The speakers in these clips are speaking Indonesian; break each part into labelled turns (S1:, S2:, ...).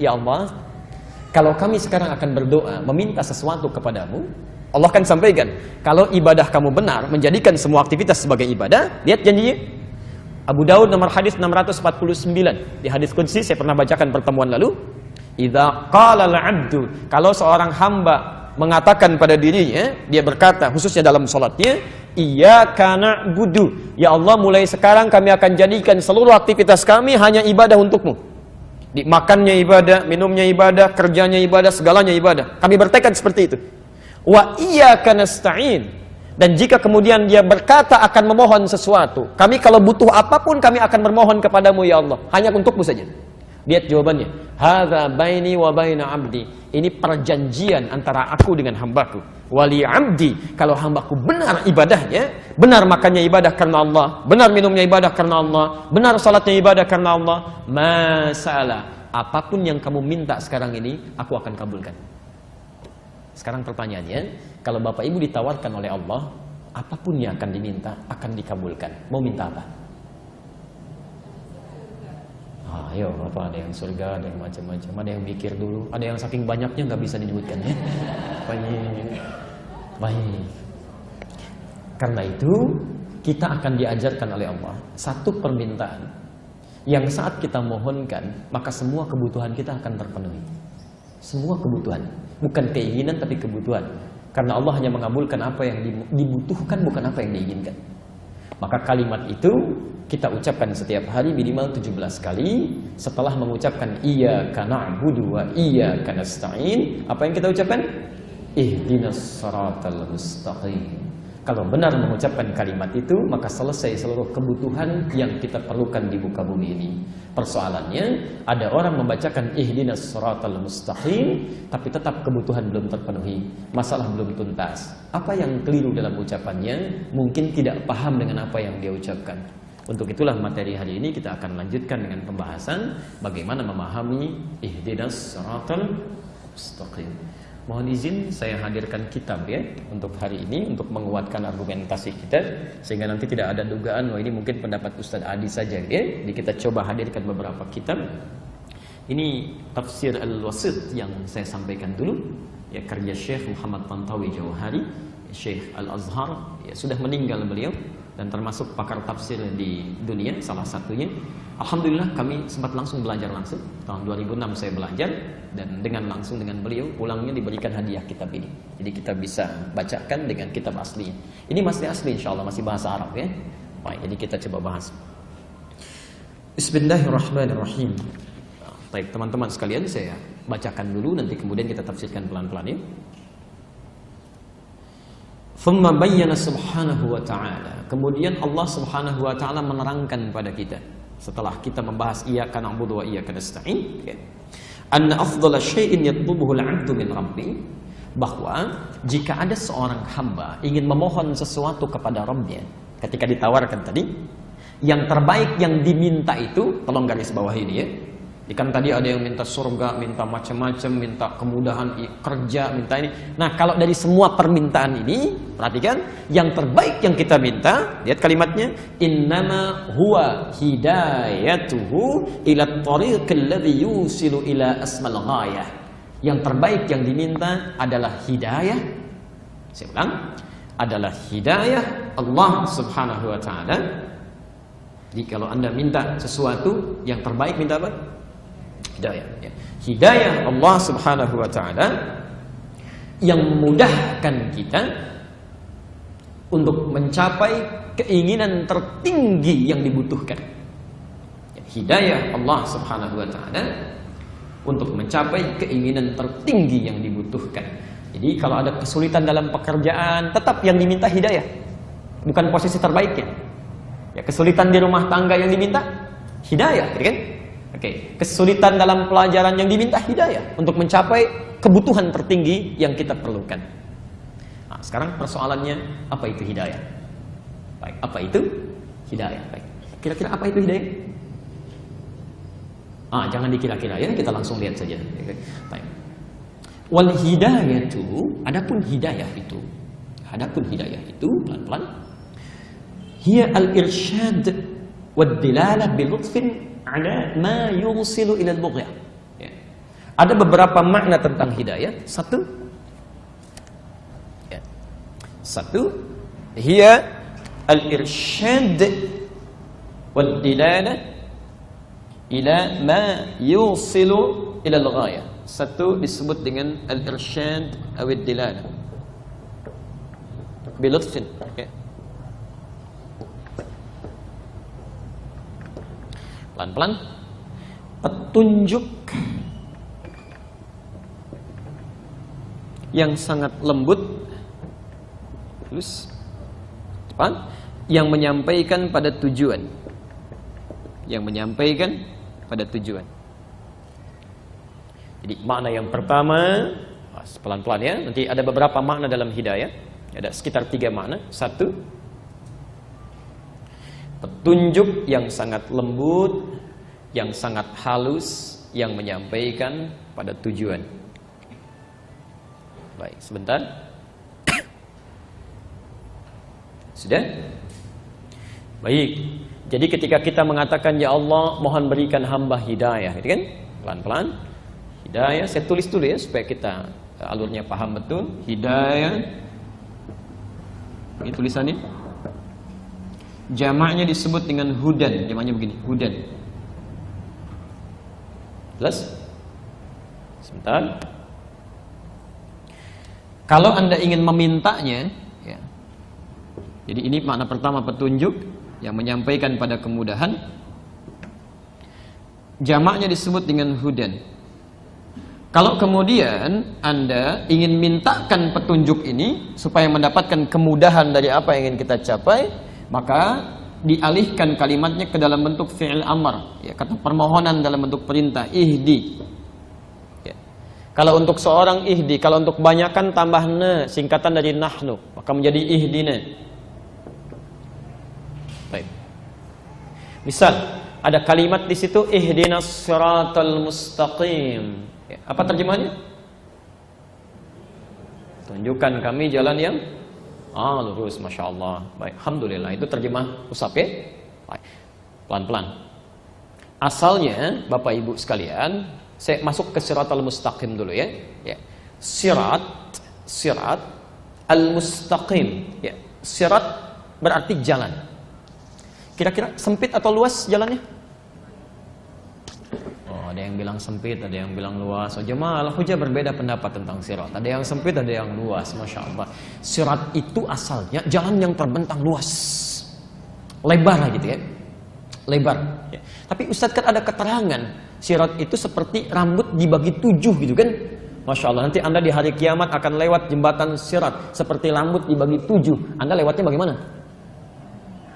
S1: ya Allah, kalau kami sekarang akan berdoa meminta sesuatu kepadamu, Allah akan sampaikan, kalau ibadah kamu benar, menjadikan semua aktivitas sebagai ibadah. Lihat janjinya, Abu Daud nomor hadis 649. Di hadis qudsi saya pernah bacakan pertemuan lalu, idza qala al-'abdu, kalau seorang hamba mengatakan pada dirinya, dia berkata khususnya dalam salatnya, iyyaka na'budu, ya Allah, mulai sekarang kami akan jadikan seluruh aktivitas kami hanya ibadah untukmu. Di makannya ibadah, minumnya ibadah, kerjanya ibadah, segalanya ibadah. Kami bertekad seperti itu. Wa iyyaka nasta'in, dan jika kemudian dia berkata akan memohon sesuatu, kami kalau butuh apapun kami akan bermohon kepadamu ya Allah, hanya untukmu saja. Lihat jawabannya, hadza baini wa baina 'abdi, ini perjanjian antara aku dengan hambaku. Wali 'abdi, kalau hambaku benar ibadahnya, benar makannya ibadah karena Allah, benar minumnya ibadah karena Allah, benar salatnya ibadah karena Allah, masalah, apapun yang kamu minta sekarang ini aku akan kabulkan. Sekarang pertanyaannya, kalau Bapak Ibu ditawarkan oleh Allah, apapun yang akan diminta akan dikabulkan. Mau minta apa? Ayo, apa, ada yang surga, ada yang macam-macam, ada yang mikir dulu, ada yang saking banyaknya nggak bisa disebutkan ya. Baik. Karena itu kita akan diajarkan oleh Allah satu permintaan yang saat kita mohonkan, maka semua kebutuhan kita akan terpenuhi. Semua kebutuhan, bukan keinginan tapi kebutuhan. Karena Allah hanya mengabulkan apa yang dibutuhkan, bukan apa yang diinginkan. Maka kalimat itu kita ucapkan setiap hari minimal 17 kali. Setelah mengucapkan iyyaka na'budu wa iyyaka nasta'in, apa yang kita ucapkan? Ihdinas siratal mustaqim. Kalau benar mengucapkan kalimat itu, maka selesai seluruh kebutuhan yang kita perlukan di muka bumi ini. Persoalannya, ada orang membacakan ihdinas siratal mustaqim, tapi tetap kebutuhan belum terpenuhi, masalah belum tuntas. Apa yang keliru dalam ucapannya? Mungkin tidak paham dengan apa yang dia ucapkan. Untuk itulah materi hari ini kita akan lanjutkan dengan pembahasan bagaimana memahami ihdinas siratal mustaqim. Mohon izin saya hadirkan kitab ya untuk hari ini, untuk menguatkan argumentasi kita, sehingga nanti tidak ada dugaan, wah ini mungkin pendapat Ustadz Adi saja ya. Jadi kita coba hadirkan beberapa kitab. Ini tafsir Al-Wasit yang saya sampaikan dulu ya, karya Syekh Muhammad Tantawi Jauhari, Syekh Al-Azhar ya, sudah meninggal beliau dan termasuk pakar tafsir di dunia salah satunya. Alhamdulillah kami sempat langsung belajar langsung. Tahun 2006 saya belajar, dan dengan langsung dengan beliau pulangnya diberikan hadiah kitab ini. Jadi kita bisa bacakan dengan kitab asli. Ini masih asli insyaallah, masih bahasa Arab ya. Baik, jadi kita coba bahas. Bismillahirrahmanirrahim. Baik teman-teman sekalian, saya bacakan dulu, nanti kemudian kita tafsirkan pelan-pelan ya. Thumma bayyana subhanahu wa ta'ala. Kemudian Allah subhanahu wa ta'ala menerangkan pada kita, setelah kita membahas iyyaka na'budu wa iyyaka nasta'in, anna afdhala syai'in yatlubuhu al-'abdu min rabbi, bahwa jika ada seorang hamba ingin memohon sesuatu kepada Rabbnya, ketika ditawarkan tadi, yang terbaik yang diminta itu, tolong garis bawah ini ya. Kan tadi ada yang minta surga, minta macam-macam, minta kemudahan kerja, minta ini. Nah, kalau dari semua permintaan ini, perhatikan, yang terbaik yang kita minta, lihat kalimatnya, innama huwa hidayatuhu ila tariqil ladzi yusilu ila asmal ghayah. Yang terbaik yang diminta adalah hidayah. Saya ulang, adalah hidayah Allah Subhanahu wa taala. Jadi kalau Anda minta sesuatu, yang terbaik minta apa? Hidayah ya. Hidayah Allah subhanahu wa ta'ala yang memudahkan kita untuk mencapai keinginan tertinggi yang dibutuhkan. Hidayah Allah subhanahu wa ta'ala untuk mencapai keinginan tertinggi yang dibutuhkan. Jadi kalau ada kesulitan dalam pekerjaan, tetap yang diminta hidayah, bukan posisi terbaiknya. Ya, kesulitan di rumah tangga yang diminta hidayah, kan? Oke, kesulitan dalam pelajaran yang diminta hidayah untuk mencapai kebutuhan tertinggi yang kita perlukan. Nah, sekarang persoalannya, apa itu hidayah? Baik, apa itu hidayah? Baik, kira-kira apa itu hidayah? Jangan dikira-kira ya, kita langsung lihat saja. Baik. Wal hidayatu, adapun hidayah itu, pelan-pelan, hiya al-irsyad wad dilalah bi lutfin ala ma yusilu ila al-bughya. Ya. Ada beberapa makna tentang hidayah. Satu, hiya al-irsyad wal-dilalah ila ma yusilu ila al-ghayah. Satu disebut dengan al-irsyad atau al-dilalah bilutfin, pelan-pelan, petunjuk yang sangat lembut, halus, cepat, yang menyampaikan pada tujuan. Jadi makna yang pertama, pelan-pelan ya. Nanti ada beberapa makna dalam hidayah. Ada sekitar 3 makna. Satu, petunjuk yang sangat lembut, yang sangat halus, yang menyampaikan pada tujuan. Baik, sebentar. Sudah? Baik. Jadi ketika kita mengatakan, ya Allah, mohon berikan hamba hidayah, gitu kan? Pelan-pelan. Hidayah, saya tulis dulu ya supaya kita alurnya paham betul. Hidayah. Ini tulisannya. Jamaknya disebut dengan hudan. Jamaknya begini, hudan. Jelas? Sebentar. Kalau Anda ingin memintanya, ya. Jadi ini makna pertama, petunjuk yang menyampaikan pada kemudahan. Jamaknya disebut dengan hudan. Kalau kemudian Anda ingin mintakan petunjuk ini supaya mendapatkan kemudahan dari apa yang ingin kita capai, maka dialihkan kalimatnya ke dalam bentuk fi'il amr, ya, kata permohonan dalam bentuk perintah, ihdi. Ya. Kalau untuk seorang ihdi, kalau untuk kebanyakan tambah na, singkatan dari nahnu, maka menjadi ihdina. Baik. Misal ada kalimat di situ, ihdinas siratal mustaqim. Ya, apa terjemahannya? Tunjukkan kami jalan yang lurus, Masya Allah. Baik, alhamdulillah, itu terjemah usap ya. Baik, pelan-pelan. Asalnya, Bapak Ibu sekalian, saya masuk ke siratal mustaqim dulu ya. Ya. Sirat al-mustaqim. Ya. Sirat berarti jalan. Kira-kira sempit atau luas jalannya? Ada yang bilang sempit, ada yang bilang luas. Jemaah al-hujah berbeda pendapat tentang sirat. Ada yang sempit, ada yang luas. Masya Allah. Sirat itu asalnya jalan yang terbentang luas, lebar gitu ya, lebar. Ya. Tapi Ustadz kan ada keterangan sirat itu seperti rambut dibagi 7 gitu kan. Masya Allah. Nanti Anda di hari kiamat akan lewat jembatan sirat seperti rambut dibagi 7. Anda lewatnya bagaimana?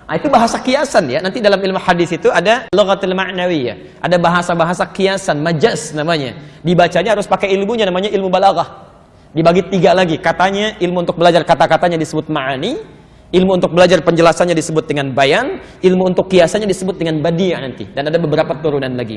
S1: Itu bahasa kiasan ya. Nanti dalam ilmu hadis itu ada lughatul ma'nawiyah. Ada bahasa-bahasa kiasan, majaz namanya. Dibacanya harus pakai ilmunya, namanya ilmu balaghah. Dibagi 3 lagi. Katanya ilmu untuk belajar kata-katanya disebut ma'ani, ilmu untuk belajar penjelasannya disebut dengan bayan, ilmu untuk kiasannya disebut dengan badi' nanti. Dan ada beberapa turunan lagi.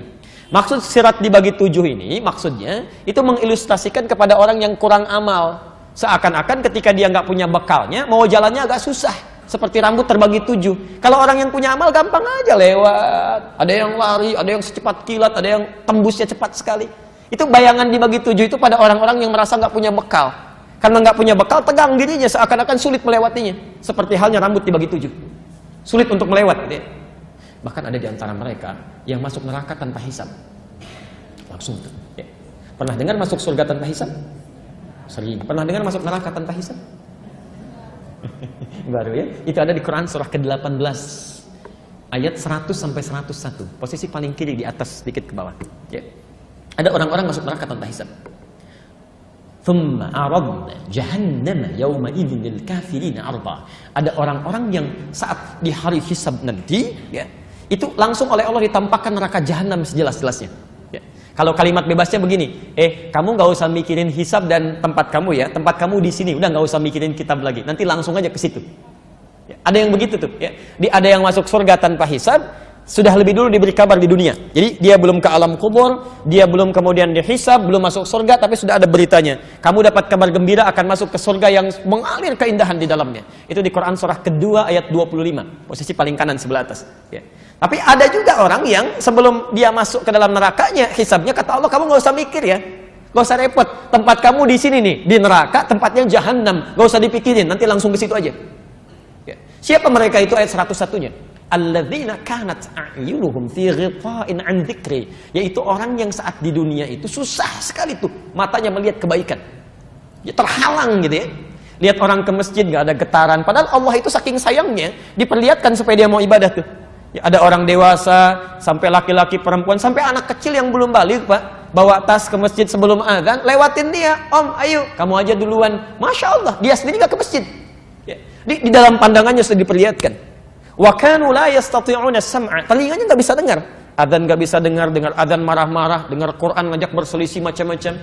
S1: Maksud sirat dibagi 7 ini, maksudnya itu mengilustrasikan kepada orang yang kurang amal. Seakan-akan ketika dia nggak punya bekalnya, mau jalannya agak susah. Seperti rambut terbagi 7. Kalau orang yang punya amal gampang aja lewat. Ada yang lari, ada yang secepat kilat, ada yang tembusnya cepat sekali. Itu bayangan dibagi 7 itu pada orang-orang yang merasa nggak punya bekal. Karena nggak punya bekal, tegang dirinya seakan-akan sulit melewatinya. Seperti halnya rambut dibagi 7. Sulit untuk melewat. Gitu ya. Bahkan ada di antara mereka yang masuk neraka tanpa hisab. Langsung. Ya. Pernah dengar masuk surga tanpa hisab? Sering. Pernah dengar masuk neraka tanpa hisab? Baru ya. Itu ada di Quran surah ke-18 ayat 100 sampai 101. Posisi paling kiri di atas sedikit ke bawah. Ya. Ada orang-orang masuk neraka tanpa hisab. Thumma aradna jahannama yawma idzin lil kafirin arda. Ada orang-orang yang saat di hari hisab nanti ya, itu langsung oleh Allah ditampakkan neraka jahanam sejelas-jelasnya. Ya. Kalau kalimat bebasnya begini, kamu nggak usah mikirin hisab dan tempat kamu ya, tempat kamu di sini, udah nggak usah mikirin kitab lagi, nanti langsung aja ke situ. Ya, ada yang begitu tuh, ya. Ada yang masuk surga tanpa hisab, sudah lebih dulu diberi kabar di dunia. Jadi dia belum ke alam kubur, dia belum kemudian dihisab, belum masuk surga, tapi sudah ada beritanya. Kamu dapat kabar gembira akan masuk ke surga yang mengalir keindahan di dalamnya. Itu di Quran surah kedua ayat 25, posisi paling kanan sebelah atas. Ya. Tapi ada juga orang yang sebelum dia masuk ke dalam nerakanya, hisabnya kata Allah, kamu nggak usah mikir ya. Gak usah repot. Tempat kamu di sini nih, di neraka, tempatnya jahanam. Gak usah dipikirin, nanti langsung ke situ aja. Ya. Siapa mereka itu ayat 101-nya? Alladzina kanat a'yunuhum fi ghita'in 'an dzikri, yaitu orang yang saat di dunia itu susah sekali tuh matanya melihat kebaikan. Ya terhalang gitu ya. Lihat orang ke masjid nggak ada getaran, padahal Allah itu saking sayangnya diperlihatkan supaya dia mau ibadah tuh. Ya, ada orang dewasa, sampai laki-laki, perempuan, sampai anak kecil yang belum balik, Pak, bawa tas ke masjid sebelum azan, lewatin dia, Om, ayo, kamu aja duluan. Masya Allah, dia sendiri nggak ke masjid. Ya. Di dalam pandangannya sudah diperlihatkan. Wa kanu la yastati'una sam'a, telinganya nggak bisa dengar, adzan nggak bisa dengar adzan marah-marah, dengar Quran ngajak berselisih macam-macam.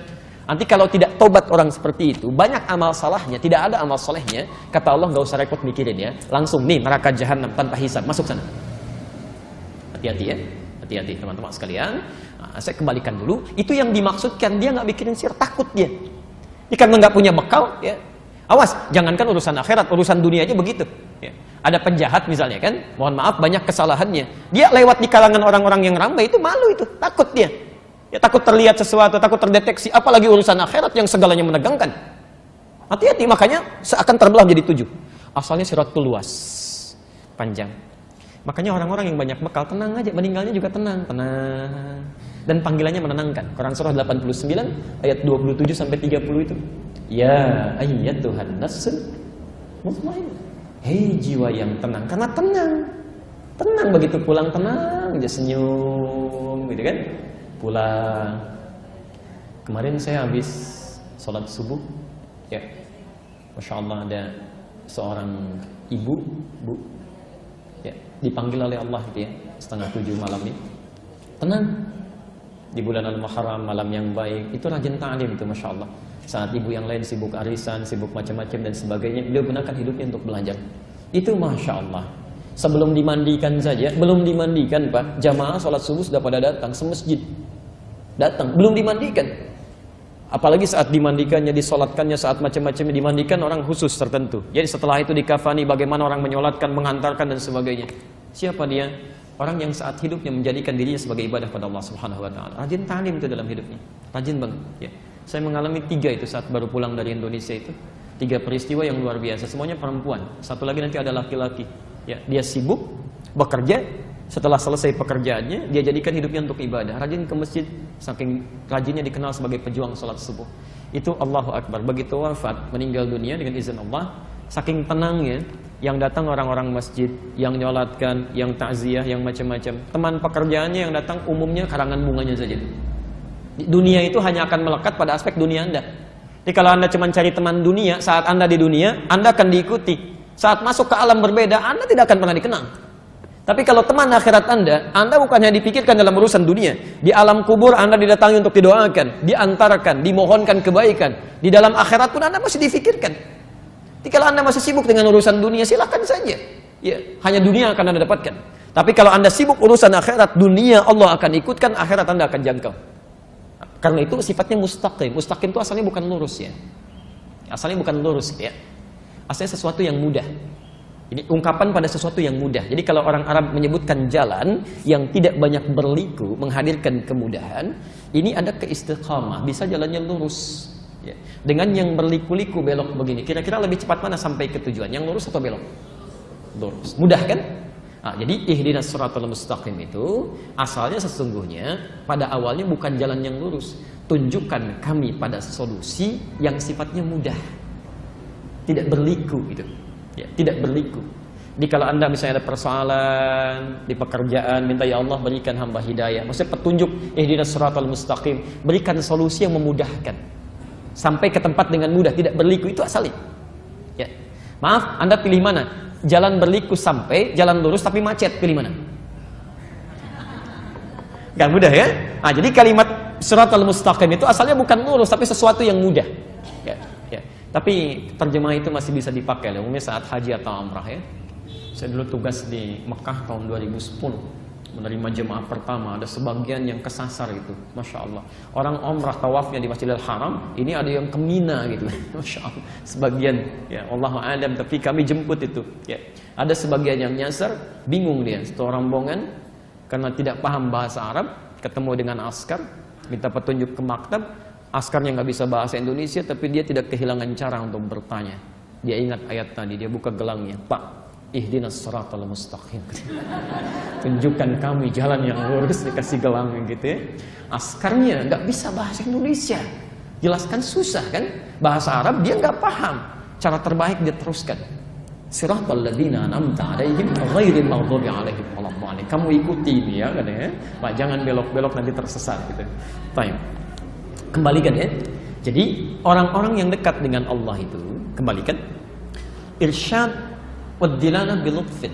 S1: Nanti kalau tidak tobat orang seperti itu, banyak amal salahnya, tidak ada amal solehnya. Kata Allah, nggak usah repot mikirin ya, langsung nih neraka jahanam tanpa hisab, masuk sana. Hati-hati ya, hati-hati teman-teman sekalian. Nah, saya kembalikan dulu, itu yang dimaksudkan dia nggak mikirin sir, takut dia. Ini karena nggak punya bekal, ya. Awas, jangankan urusan akhirat, urusan dunia aja begitu. Ya. Ada penjahat misalnya kan, mohon maaf banyak kesalahannya. Dia lewat di kalangan orang-orang yang ramai itu malu itu, takut dia. Ya, takut terlihat sesuatu, takut terdeteksi, apalagi urusan akhirat yang segalanya menegangkan. Hati-hati, makanya seakan terbelah menjadi 7. Asalnya siratul luas, panjang. Makanya orang-orang yang banyak bekal tenang aja, meninggalnya juga tenang. Dan panggilannya menenangkan. Quran surah 89 ayat 27 sampai 30 itu. Ya ayyatuhan nafsul mutmainnah. Hei jiwa yang tenang, karena tenang. Tenang begitu pulang tenang, aja senyum gitu kan. Pulang. Kemarin saya habis sholat subuh, ya, Masya Allah ada seorang ibu, Bu, ya, dipanggil oleh Allah gitu ya, 6:30 malam ini. Tenang. Di bulan Al-Muharram, malam yang baik, itu rajin ta'lim itu Masya Allah. Saat ibu yang lain sibuk arisan, sibuk macam-macam dan sebagainya, beliau gunakan hidupnya untuk belajar. Itu Masya Allah. Sebelum dimandikan saja, belum dimandikan Pak, jamaah sholat subuh sudah pada datang, semasjid datang, belum dimandikan. Apalagi saat dimandikannya, disolatkannya, saat macam-macamnya dimandikan orang khusus tertentu. Jadi setelah itu dikafani, bagaimana orang menyolatkan, mengantarkan dan sebagainya. Siapa dia? Orang yang saat hidupnya menjadikan dirinya sebagai ibadah pada Allah Subhanahu wa taala. Rajin ta'lim itu dalam hidupnya. Rajin banget, ya. Saya mengalami 3 itu saat baru pulang dari Indonesia itu. 3 peristiwa yang luar biasa, semuanya perempuan. Satu lagi nanti ada laki-laki. Ya, dia sibuk bekerja, setelah selesai pekerjaannya, dia jadikan hidupnya untuk ibadah. Rajin ke masjid, saking rajinnya dikenal sebagai pejuang salat subuh. Itu Allahu Akbar. Begitu wafat, meninggal dunia dengan izin Allah, saking tenangnya, yang datang orang-orang masjid, yang nyolatkan, yang takziah, yang macam-macam. Teman pekerjaannya yang datang umumnya karangan bunganya saja. Dunia itu hanya akan melekat pada aspek dunia Anda. Jadi kalau Anda cuma cari teman dunia, saat Anda di dunia, Anda akan diikuti. Saat masuk ke alam berbeda, Anda tidak akan pernah dikenal. Tapi kalau teman akhirat Anda bukan hanya dipikirkan dalam urusan dunia. Di alam kubur Anda didatangi untuk didoakan, diantarkan, dimohonkan kebaikan. Di dalam akhirat pun Anda masih difikirkan. Jadi kalau Anda masih sibuk dengan urusan dunia, silakan saja. Ya, hanya dunia akan Anda dapatkan. Tapi kalau Anda sibuk urusan akhirat, dunia Allah akan ikutkan, akhirat Anda akan jangkau. Karena itu sifatnya mustaqim. Mustaqim itu asalnya bukan lurus ya. Asalnya bukan lurus ya. Asalnya sesuatu yang mudah. Ini ungkapan pada sesuatu yang mudah. Jadi kalau orang Arab menyebutkan jalan yang tidak banyak berliku, menghadirkan kemudahan, ini ada keistiqamah, bisa jalannya lurus. Ya. Dengan yang berliku-liku belok begini, kira-kira lebih cepat mana sampai ke tujuan? Yang lurus atau belok? Lurus. Mudah kan? Nah, jadi ihdinas shiratal mustaqim itu asalnya sesungguhnya pada awalnya bukan jalan yang lurus. Tunjukkan kami pada solusi yang sifatnya mudah. Tidak berliku gitu. Ya, tidak berliku. Jadi kalau Anda misalnya ada persoalan di pekerjaan, minta ya Allah berikan hamba hidayah. Maksudnya petunjuk ihdinas shiratal mustaqim, berikan solusi yang memudahkan. Sampai ke tempat dengan mudah, tidak berliku, itu asalnya. Ya. Maaf, Anda pilih mana? Jalan berliku sampai, jalan lurus tapi macet, pilih mana? Gak mudah ya? Nah, jadi kalimat shiratal mustaqim itu asalnya bukan lurus, tapi sesuatu yang mudah. Ya, ya. Tapi terjemah itu masih bisa dipakai, umumnya saat haji atau umrah ya. Saya dulu tugas di Mekah tahun 2010. Menerima jemaah pertama, ada sebagian yang kesasar gitu, Masya Allah. Orang umrah tawafnya di Masjidil Haram, ini ada yang ke Mina gitu, Masya Allah. Sebagian, ya Allahu a'lam, tapi kami jemput itu. Ya. Ada sebagian yang nyasar, bingung dia, satu rombongan, karena tidak paham bahasa Arab, ketemu dengan askar, minta petunjuk ke maktab, Askarnya nggak bisa bahasa Indonesia, tapi dia tidak kehilangan cara untuk bertanya. Dia ingat ayat tadi, dia buka gelangnya, Pak, ihdinas siratal mustaqim. Tunjukkan kami jalan yang lurus, dikasih gelang gitu ya. Askarnya nggak bisa bahasa Indonesia, jelaskan susah kan? Bahasa Arab dia nggak paham. Cara terbaik dia teruskan. Siratal ladzina an'amta 'alaihim ghairil maghdubi 'alaihim waladdallin. Kamu ikuti ini ya katanya. Pak, jangan belok-belok nanti tersesat gitu. Baik. Kembalikan ya. Jadi orang-orang yang dekat dengan Allah itu, kembalikan, irsyad wad dilanah bil lutfin.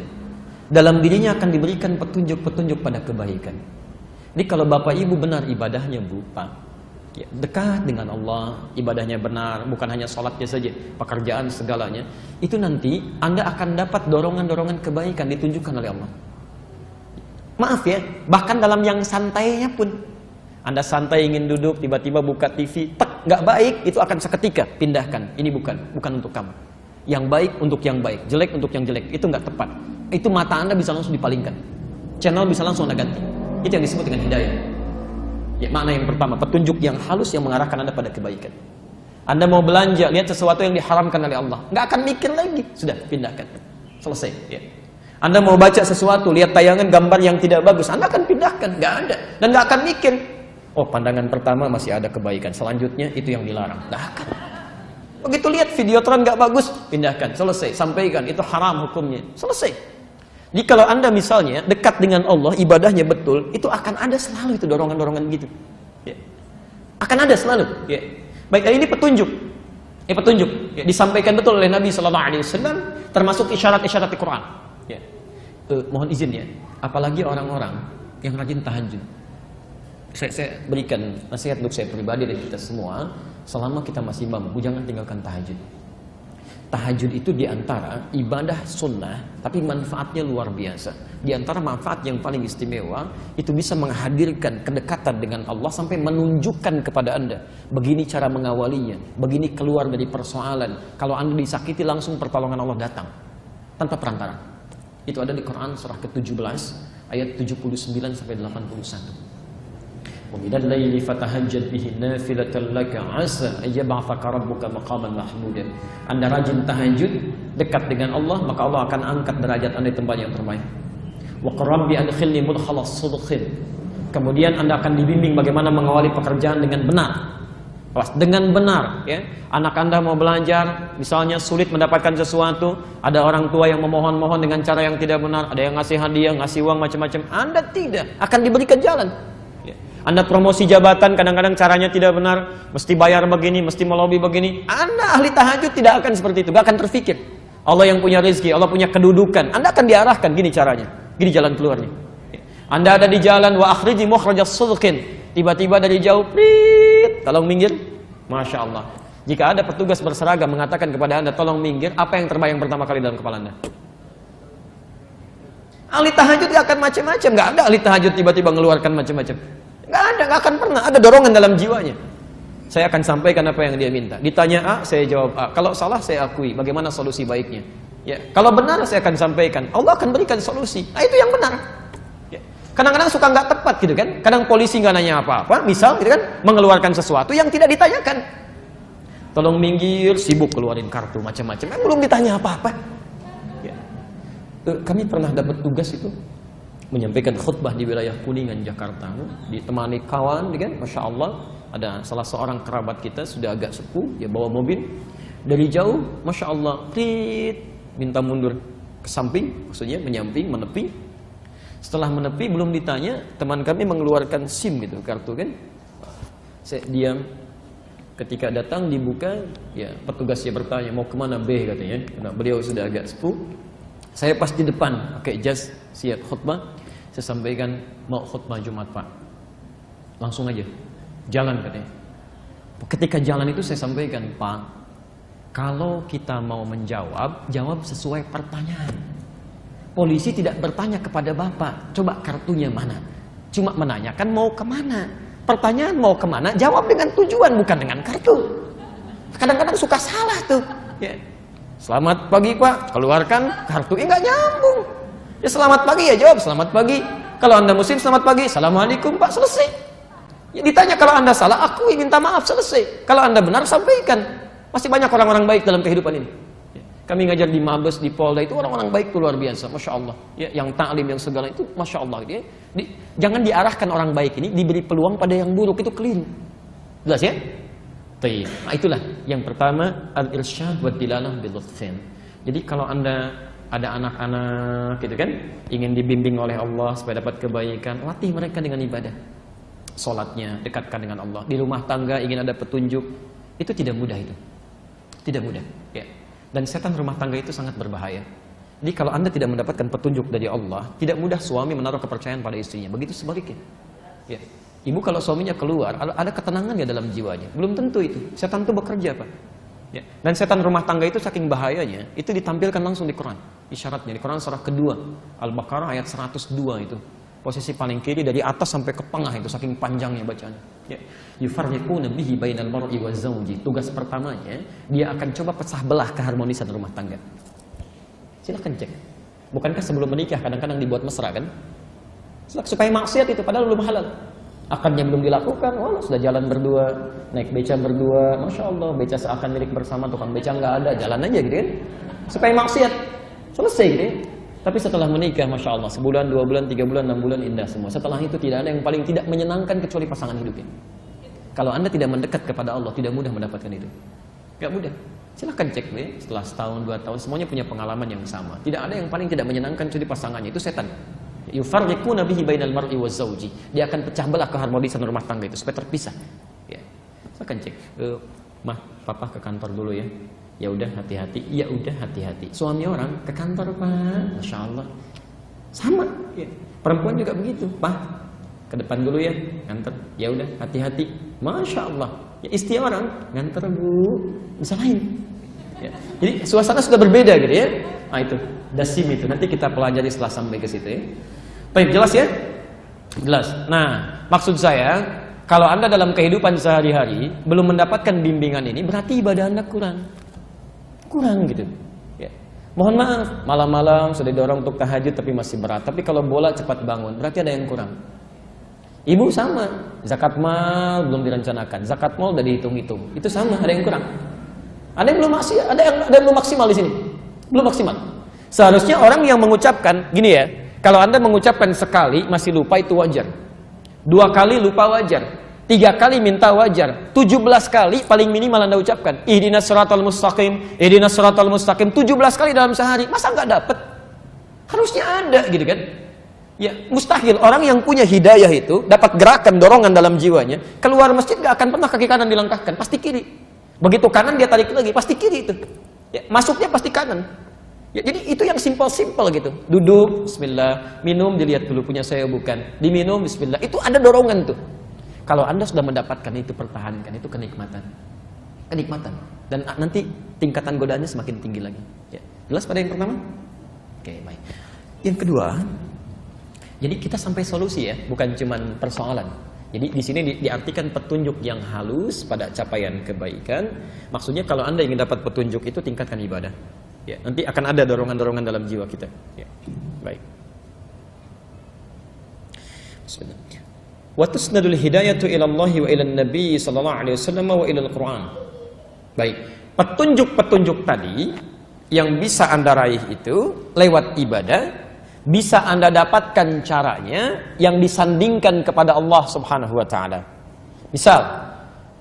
S1: Dalam dirinya akan diberikan petunjuk-petunjuk pada kebaikan. Jadi kalau Bapak Ibu benar ibadahnya, Bu, Pak, ya, dekat dengan Allah, ibadahnya benar, bukan hanya sholatnya saja, pekerjaan segalanya, itu nanti Anda akan dapat dorongan-dorongan kebaikan ditunjukkan oleh Allah. Maaf ya, bahkan dalam yang santainya pun, Anda santai ingin duduk, tiba-tiba buka TV, tek, nggak baik, itu akan seketika pindahkan. Ini bukan untuk kamu. Yang baik untuk yang baik, jelek untuk yang jelek, itu nggak tepat. Itu mata Anda bisa langsung dipalingkan, channel bisa langsung Anda ganti. Itu yang disebut dengan hidayah. Ya, makna yang pertama, petunjuk yang halus yang mengarahkan Anda pada kebaikan. Anda mau belanja, lihat sesuatu yang diharamkan oleh Allah, nggak akan mikir lagi, sudah pindahkan, selesai. Ya. Anda mau baca sesuatu, lihat tayangan gambar yang tidak bagus, Anda akan pindahkan, nggak ada, dan nggak akan mikir. Oh, pandangan pertama masih ada kebaikan, selanjutnya itu yang dilarang, nggak akan. Begitu lihat videotron nggak bagus, pindahkan, selesai, sampaikan itu haram hukumnya, selesai. Jadi kalau Anda misalnya dekat dengan Allah, ibadahnya betul, itu akan ada selalu itu dorongan-dorongan gitu. Ya. Akan ada selalu. Ya. Baik, ini petunjuk. Petunjuk. Ya, disampaikan betul oleh Nabi SAW, termasuk isyarat-isyarat di Quran. Ya. Mohon izin ya, apalagi orang-orang yang rajin tahajud. Saya berikan nasihat untuk saya pribadi dan kita semua, selama kita masih mampu, jangan tinggalkan tahajud. Tahajud itu diantara ibadah sunnah, tapi manfaatnya luar biasa. Diantara manfaat yang paling istimewa, itu bisa menghadirkan kedekatan dengan Allah sampai menunjukkan kepada Anda, begini cara mengawalinya, begini keluar dari persoalan. Kalau Anda disakiti, langsung pertolongan Allah datang, tanpa perantara. Itu ada di Quran surah ke-17, ayat 79 sampai 81. وَمِنَ اللَّيْلِ فَتَهَجَّدْ بِهِ نَافِلَةً لَكَ عَسَىٰ أَن يَبْعَثَكَ رَبُّكَ مَقَامًا مَحْمُودًا. Anda rajin tahajud, dekat dengan Allah, maka Allah akan angkat derajat Anda di tempat yang terbaik. وَقَالَ رَبِّ أَدْخِلْنِي مُدْخَلَ صِدْقٍ. Kemudian Anda akan dibimbing bagaimana mengawali pekerjaan dengan benar. Dengan benar, ya. Anak Anda mau belajar, misalnya sulit mendapatkan sesuatu, ada orang tua yang memohon-mohon dengan cara yang tidak benar, ada yang ngasih hadiah, ngasih uang macam-macam. Anda tidak akan diberikan jalan. Anda promosi jabatan, kadang-kadang caranya tidak benar, mesti bayar begini, mesti melobi begini. Anda ahli tahajud tidak akan seperti itu, gak akan terfikir. Allah yang punya rezeki, Allah punya kedudukan, Anda akan diarahkan, gini caranya, gini jalan keluarnya. Anda ada di jalan, wa akhriji mukhrajas sidqin, tiba-tiba dari jauh, prit, tolong minggir, Masya Allah. Jika ada petugas berseragam mengatakan kepada Anda, tolong minggir, apa yang terbayang pertama kali dalam kepala Anda? Ahli tahajud gak akan macam-macam, gak ada ahli tahajud tiba-tiba mengeluarkan macam-macam. Nggak ada, nggak akan pernah ada dorongan dalam jiwanya. Saya akan sampaikan apa yang dia minta. Ditanya A, saya jawab A. Kalau salah, saya akui. Bagaimana solusi baiknya? Ya, kalau benar, saya akan sampaikan. Allah akan berikan solusi. Nah, itu yang benar. Ya. Kadang-kadang suka nggak tepat gitu kan? Kadang polisi nggak nanya apa-apa, misal gitu kan, mengeluarkan sesuatu yang tidak ditanyakan. Tolong minggir, sibuk keluarin kartu macam-macam. Belum ditanya apa-apa. Ya. Kami pernah dapat tugas itu, menyampaikan khutbah di wilayah Kuningan, Jakarta, ditemani kawan, kan? Masya Allah, ada salah seorang kerabat kita sudah agak sepuh, dia bawa mobil dari jauh, Masya Allah, prit, minta mundur ke samping, maksudnya menyamping, menepi. Setelah menepi, belum ditanya, teman kami mengeluarkan SIM gitu, kartu kan. Saya diam, ketika datang dibuka, ya petugasnya bertanya, mau kemana B katanya, karena beliau sudah agak sepuh. Saya pas di depan, pakai jas, siap khutbah. Saya sampaikan, mau khutbah Jumat Pak. Langsung aja, jalan katanya. Ketika jalan itu saya sampaikan, Pak, kalau kita mau menjawab, jawab sesuai pertanyaan. Polisi tidak bertanya kepada Bapak, coba kartunya mana. Cuma menanyakan mau kemana. Pertanyaan mau kemana, jawab dengan tujuan, bukan dengan kartu. Kadang-kadang suka salah tuh. Ya. Selamat pagi Pak, keluarkan kartu, nggak nyambung. Ya selamat pagi ya jawab selamat pagi. Kalau Anda muslim selamat pagi, assalamualaikum Pak, selesai. Ya, ditanya kalau Anda salah, akui, minta maaf, selesai. Kalau Anda benar, sampaikan. Masih banyak orang-orang baik dalam kehidupan ini. Ya. Kami ngajar di Mabes, di Polda, itu orang-orang baik itu luar biasa, Masya Allah. Ya, yang ta'lim, yang segala itu, Masya Allah. Ya. Jangan diarahkan orang baik ini, diberi peluang pada yang buruk, itu keliru. Jelas ya? Nah, itulah yang pertama, al-irsyad wa dilalah bil-lutfin. Jadi kalau Anda ada anak-anak gitu kan, ingin dibimbing oleh Allah supaya dapat kebaikan, latih mereka dengan ibadah. Salatnya dekatkan dengan Allah. Di rumah tangga ingin ada petunjuk, itu tidak mudah itu. Tidak mudah, ya. Dan setan rumah tangga itu sangat berbahaya. Jadi kalau Anda tidak mendapatkan petunjuk dari Allah, tidak mudah suami menaruh kepercayaan pada istrinya. Begitu sebaliknya. Ya. Ibu kalau suaminya keluar, ada ketenangan ya dalam jiwanya. Belum tentu itu. Setan itu bekerja, Pak. Ya. Dan setan rumah tangga itu saking bahayanya, itu ditampilkan langsung di Quran. Isyaratnya di Quran surah kedua, Al-Baqarah ayat 102 itu. Posisi paling kiri dari atas sampai ke tengah itu, saking panjangnya bacaan. Ya. Yufarriquna bihi bainal mar'i wa zawji. Tugas pertamanya, dia akan coba pecah belah keharmonisan rumah tangga. Silakan cek. Bukankah sebelum menikah kadang-kadang dibuat mesra kan? Supaya maksiat itu padahal belum halal. Akarnya belum dilakukan, wah sudah jalan berdua, naik beca berdua, Masya Allah, beca seakan milik bersama, tukang beca nggak ada, jalan aja gitu kan, supaya maksiat, selesai gitu ya. Tapi setelah menikah, Masya Allah, sebulan, 2 bulan, 3 bulan, 6 bulan, indah semua. Setelah itu tidak ada yang paling tidak menyenangkan kecuali pasangan hidupnya. Kalau Anda tidak mendekat kepada Allah, tidak mudah mendapatkan itu. Gak mudah. Silahkan cek deh, setelah setahun, 2 tahun, semuanya punya pengalaman yang sama. Tidak ada yang paling tidak menyenangkan kecuali pasangannya, itu setan. Yufarriquna bihi bainal mar'i wa zawji. Dia akan pecah belah keharmonisan rumah tangga itu supaya terpisah. Ya. Silahkan cek. Mah, papa ke kantor dulu ya. Ya udah hati-hati. Ya udah hati-hati. Suami orang ke kantor, Pak. Masya Allah. Sama. Ya. Perempuan juga begitu. Pak, ke depan dulu ya. Nganter. Ya udah hati-hati. Masya Allah. Ya, istri orang nganter, Bu. Disalahin. Ya. Jadi suasana sudah berbeda gitu ya. Nah itu dasim itu. Nanti kita pelajari setelah sampai ke situ ya. Baik, jelas ya? Jelas. Nah, maksud saya, kalau Anda dalam kehidupan sehari-hari belum mendapatkan bimbingan ini, berarti ibadah Anda kurang. Kurang gitu. Ya. Mohon maaf, malam-malam sudah didorong untuk tahajud tapi masih berat. Tapi kalau bola cepat bangun, berarti ada yang kurang. Ibu sama, zakat mal belum direncanakan, zakat mal udah dihitung-hitung. Itu sama, ada yang kurang. Ada yang belum maksimal, ada yang belum maksimal di sini. Belum maksimal. Seharusnya orang yang mengucapkan gini ya, kalau Anda mengucapkan sekali masih lupa itu wajar. 2 kali lupa wajar. 3 kali minta wajar. 17 kali paling minimal Anda ucapkan. Ihdinas siratal mustaqim, ihdinas siratal mustaqim 17 kali dalam sehari. Masa nggak dapat? Harusnya ada gitu kan? Ya, mustahil orang yang punya hidayah itu dapat gerakan dorongan dalam jiwanya, keluar masjid nggak akan pernah kaki kanan dilangkahkan, pasti kiri. Begitu kanan dia tarik lagi, pasti kiri itu. Ya, masuknya pasti kanan. Ya, jadi itu yang simpel-simpel gitu. Duduk, bismillah, minum dilihat dulu punya saya bukan. Diminum, bismillah. Itu ada dorongan tuh. Kalau Anda sudah mendapatkan itu, pertahankan, itu kenikmatan. Kenikmatan. Dan nanti tingkatan godaannya semakin tinggi lagi. Ya. Jelas pada yang pertama? Oke, baik. Yang kedua, jadi kita sampai solusi ya, bukan cuman persoalan. Jadi di sini diartikan petunjuk yang halus pada capaian kebaikan. Maksudnya kalau Anda ingin dapat petunjuk itu tingkatkan ibadah. Ya, nanti akan ada dorongan-dorongan dalam jiwa kita. Ya, baik. Bismillah. Wa tusnadul hidayatu ila Allah wa ila Nabi sallallahu alaihi wasallam wa ila Al-Qur'an. Baik. Petunjuk-petunjuk tadi yang bisa Anda raih itu lewat ibadah, bisa Anda dapatkan caranya yang disandingkan kepada Allah Subhanahu wa taala. Misal,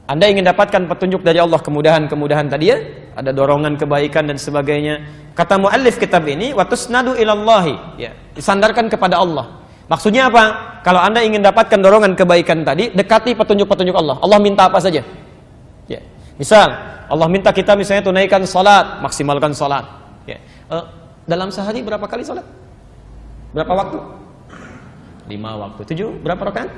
S1: Anda ingin dapatkan petunjuk dari Allah, kemudahan-kemudahan tadi ya, ada dorongan kebaikan dan sebagainya. Kata muallif kitab ini, wa tusnadu ilallahi, ya, disandarkan kepada Allah. Maksudnya apa? Kalau Anda ingin dapatkan dorongan kebaikan tadi, dekati petunjuk-petunjuk Allah. Allah minta apa saja? Ya. Misal, Allah minta kita misalnya tunaikan salat, maksimalkan salat. Ya. Dalam sehari berapa kali salat? Berapa waktu? 5 waktu. 7 berapa rakaat?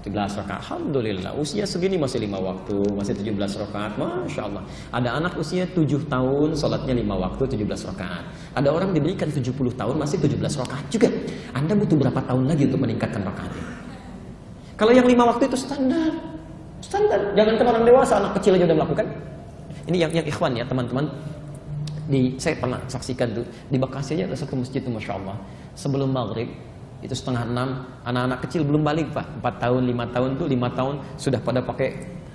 S1: 17 rakaat. Alhamdulillah, usia segini masih 5 waktu, masih 17 rakaat. Masya Allah. Ada anak usia 7 tahun, sholatnya 5 waktu, 17 rakaat. Ada orang diberikan 70 tahun, masih 17 rakaat juga. Anda butuh berapa tahun lagi untuk meningkatkan rakaatnya? Kalau yang 5 waktu itu standar. Standar. Jangan orang dewasa, anak kecil aja udah melakukan. Ini yang ikhwan ya, teman-teman. Saya pernah saksikan tuh, di Bekasi aja ada satu masjid tuh, Masya Allah. Sebelum maghrib, Itu setengah 6, anak-anak kecil belum balik Pak, 4 tahun, 5 tahun tuh, 5 tahun sudah pada pakai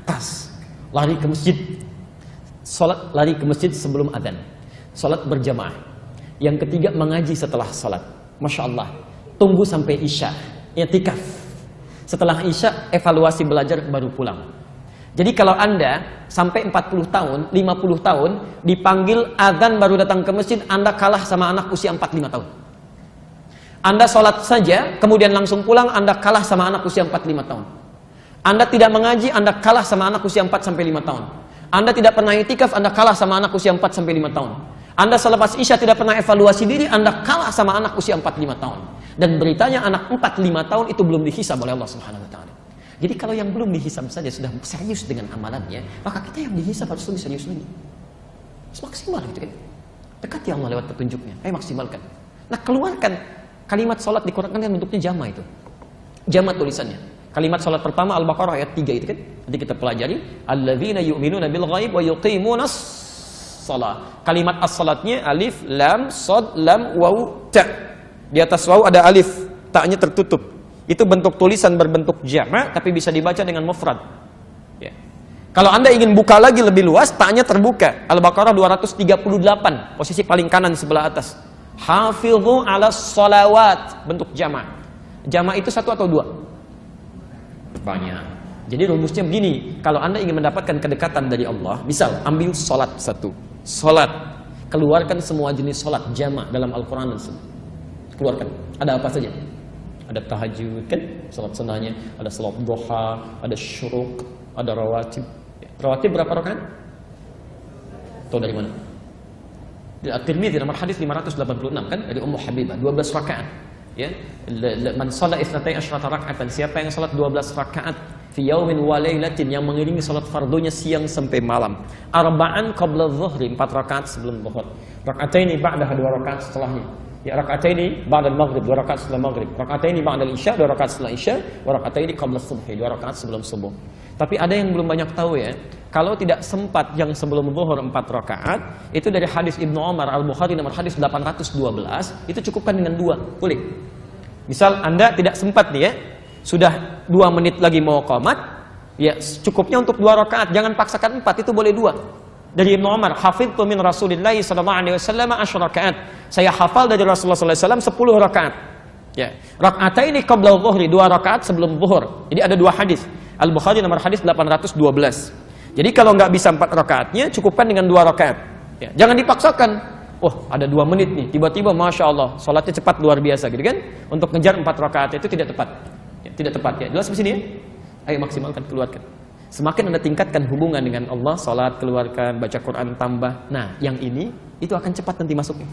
S1: tas, lari ke masjid, sholat lari ke masjid sebelum adzan, sholat berjamaah. Yang ketiga mengaji setelah sholat, Masya Allah, tunggu sampai isya, i'tikaf. Setelah isya evaluasi belajar baru pulang. Jadi kalau Anda sampai 40 tahun, 50 tahun dipanggil adzan baru datang ke masjid, Anda kalah sama anak usia 4-5 tahun. Anda sholat saja, kemudian langsung pulang, Anda kalah sama anak usia 4-5 tahun. Anda tidak mengaji, Anda kalah sama anak usia 4-5 tahun. Anda tidak pernah i'tikaf, Anda kalah sama anak usia 4-5 tahun. Anda selepas isya tidak pernah evaluasi diri, Anda kalah sama anak usia 4-5 tahun. Dan beritanya anak 4-5 tahun itu belum dihisab oleh Allah Subhanahu wa Ta'ala. Jadi kalau yang belum dihisab saja sudah serius dengan amalannya, maka kita yang dihisab harus lebih serius lagi. Maksimal gitu kan. Dekati Allah lewat petunjuknya. Ayo maksimalkan. Nah, keluarkan kalimat sholat di Quran kan bentuknya jama itu. Jama tulisannya. Kalimat sholat pertama Al-Baqarah ayat 3 itu kan. Nanti kita pelajari. Alladzina yu'minuna bil ghaib wa yuqimunas shalah. Kalimat as-salatnya alif, lam, shad, lam, waw, ta. Di atas waw ada alif, ta-nya tertutup. Itu bentuk tulisan berbentuk jama' tapi bisa dibaca dengan mufrad. Ya. Kalau Anda ingin buka lagi lebih luas, ta-nya terbuka. Al-Baqarah 238, posisi paling kanan sebelah atas. Hafidhu 'alas shalawat, bentuk jama'. Jama' itu 1 atau 2? Banyak. Jadi rumusnya begini, kalau Anda ingin mendapatkan kedekatan dari Allah, misal ambil salat 1. Salat, keluarkan semua jenis salat jama' dalam Al-Qur'an dan Sunnah. Keluarkan. Ada apa saja? Ada tahajud kan, salat sunnahnya, ada salat duha, ada syuruk, ada rawatib. Rawatib berapa rakaat? Tahu dari mana? Di At-Tirmidzi nomor hadis 586 kan, dari Ummu Habibah, 12 rakaat. Ya, man shalla 12 raka'atan, siapa yang salat 12 rakaat fi yaumin wa lailatin, yang mengiringi salat fardunya siang sampai malam. Arba'an qabla dhuhri, 4 rakaat sebelum zuhur. Raka'ataini ba'daha, 2 rakaat setelahnya. Ya, raka'ataini ba'da al-maghrib, 2 rakaat setelah maghrib. Raka'ataini ba'da al-isya, 2 rakaat setelah isya. Wa raka'ataini qabla subhi, 2 rakaat sebelum subuh. Tapi ada yang belum banyak tahu ya. Kalau tidak sempat yang sebelum zuhur 4 rakaat, itu dari hadis Ibnu Umar Al-Bukhari nomor hadis 812, itu cukupkan dengan 2, boleh. Misal Anda tidak sempat nih ya, sudah 2 menit lagi mau qomat, ya cukupnya untuk 2 rakaat, jangan paksakan 4, itu boleh 2. Dari Ibnu Umar, hafidtu min Rasulillah sallallahu alaihi wasallam 10 rakaat. Saya hafal dari Rasulullah sallallahu alaihi wasallam 10 rakaat. Ya, raka'ataini qabla dhuhri, 2 rakaat sebelum zuhur. Jadi ada 2 hadis. Al-Bukhari nomor hadis 812. Jadi kalau nggak bisa 4 rakaatnya, cukupkan dengan 2 rakaat. Ya, jangan dipaksakan. Oh, ada 2 menit nih, tiba-tiba Masya Allah, sholatnya cepat luar biasa gitu kan. Untuk ngejar 4 rakaat itu tidak tepat. Ya, tidak tepat ya. Jelas di sini ya? Ayo maksimalkan, keluarkan. Semakin Anda tingkatkan hubungan dengan Allah, sholat, keluarkan, baca Quran, tambah. Nah, yang ini, itu akan cepat nanti masuknya.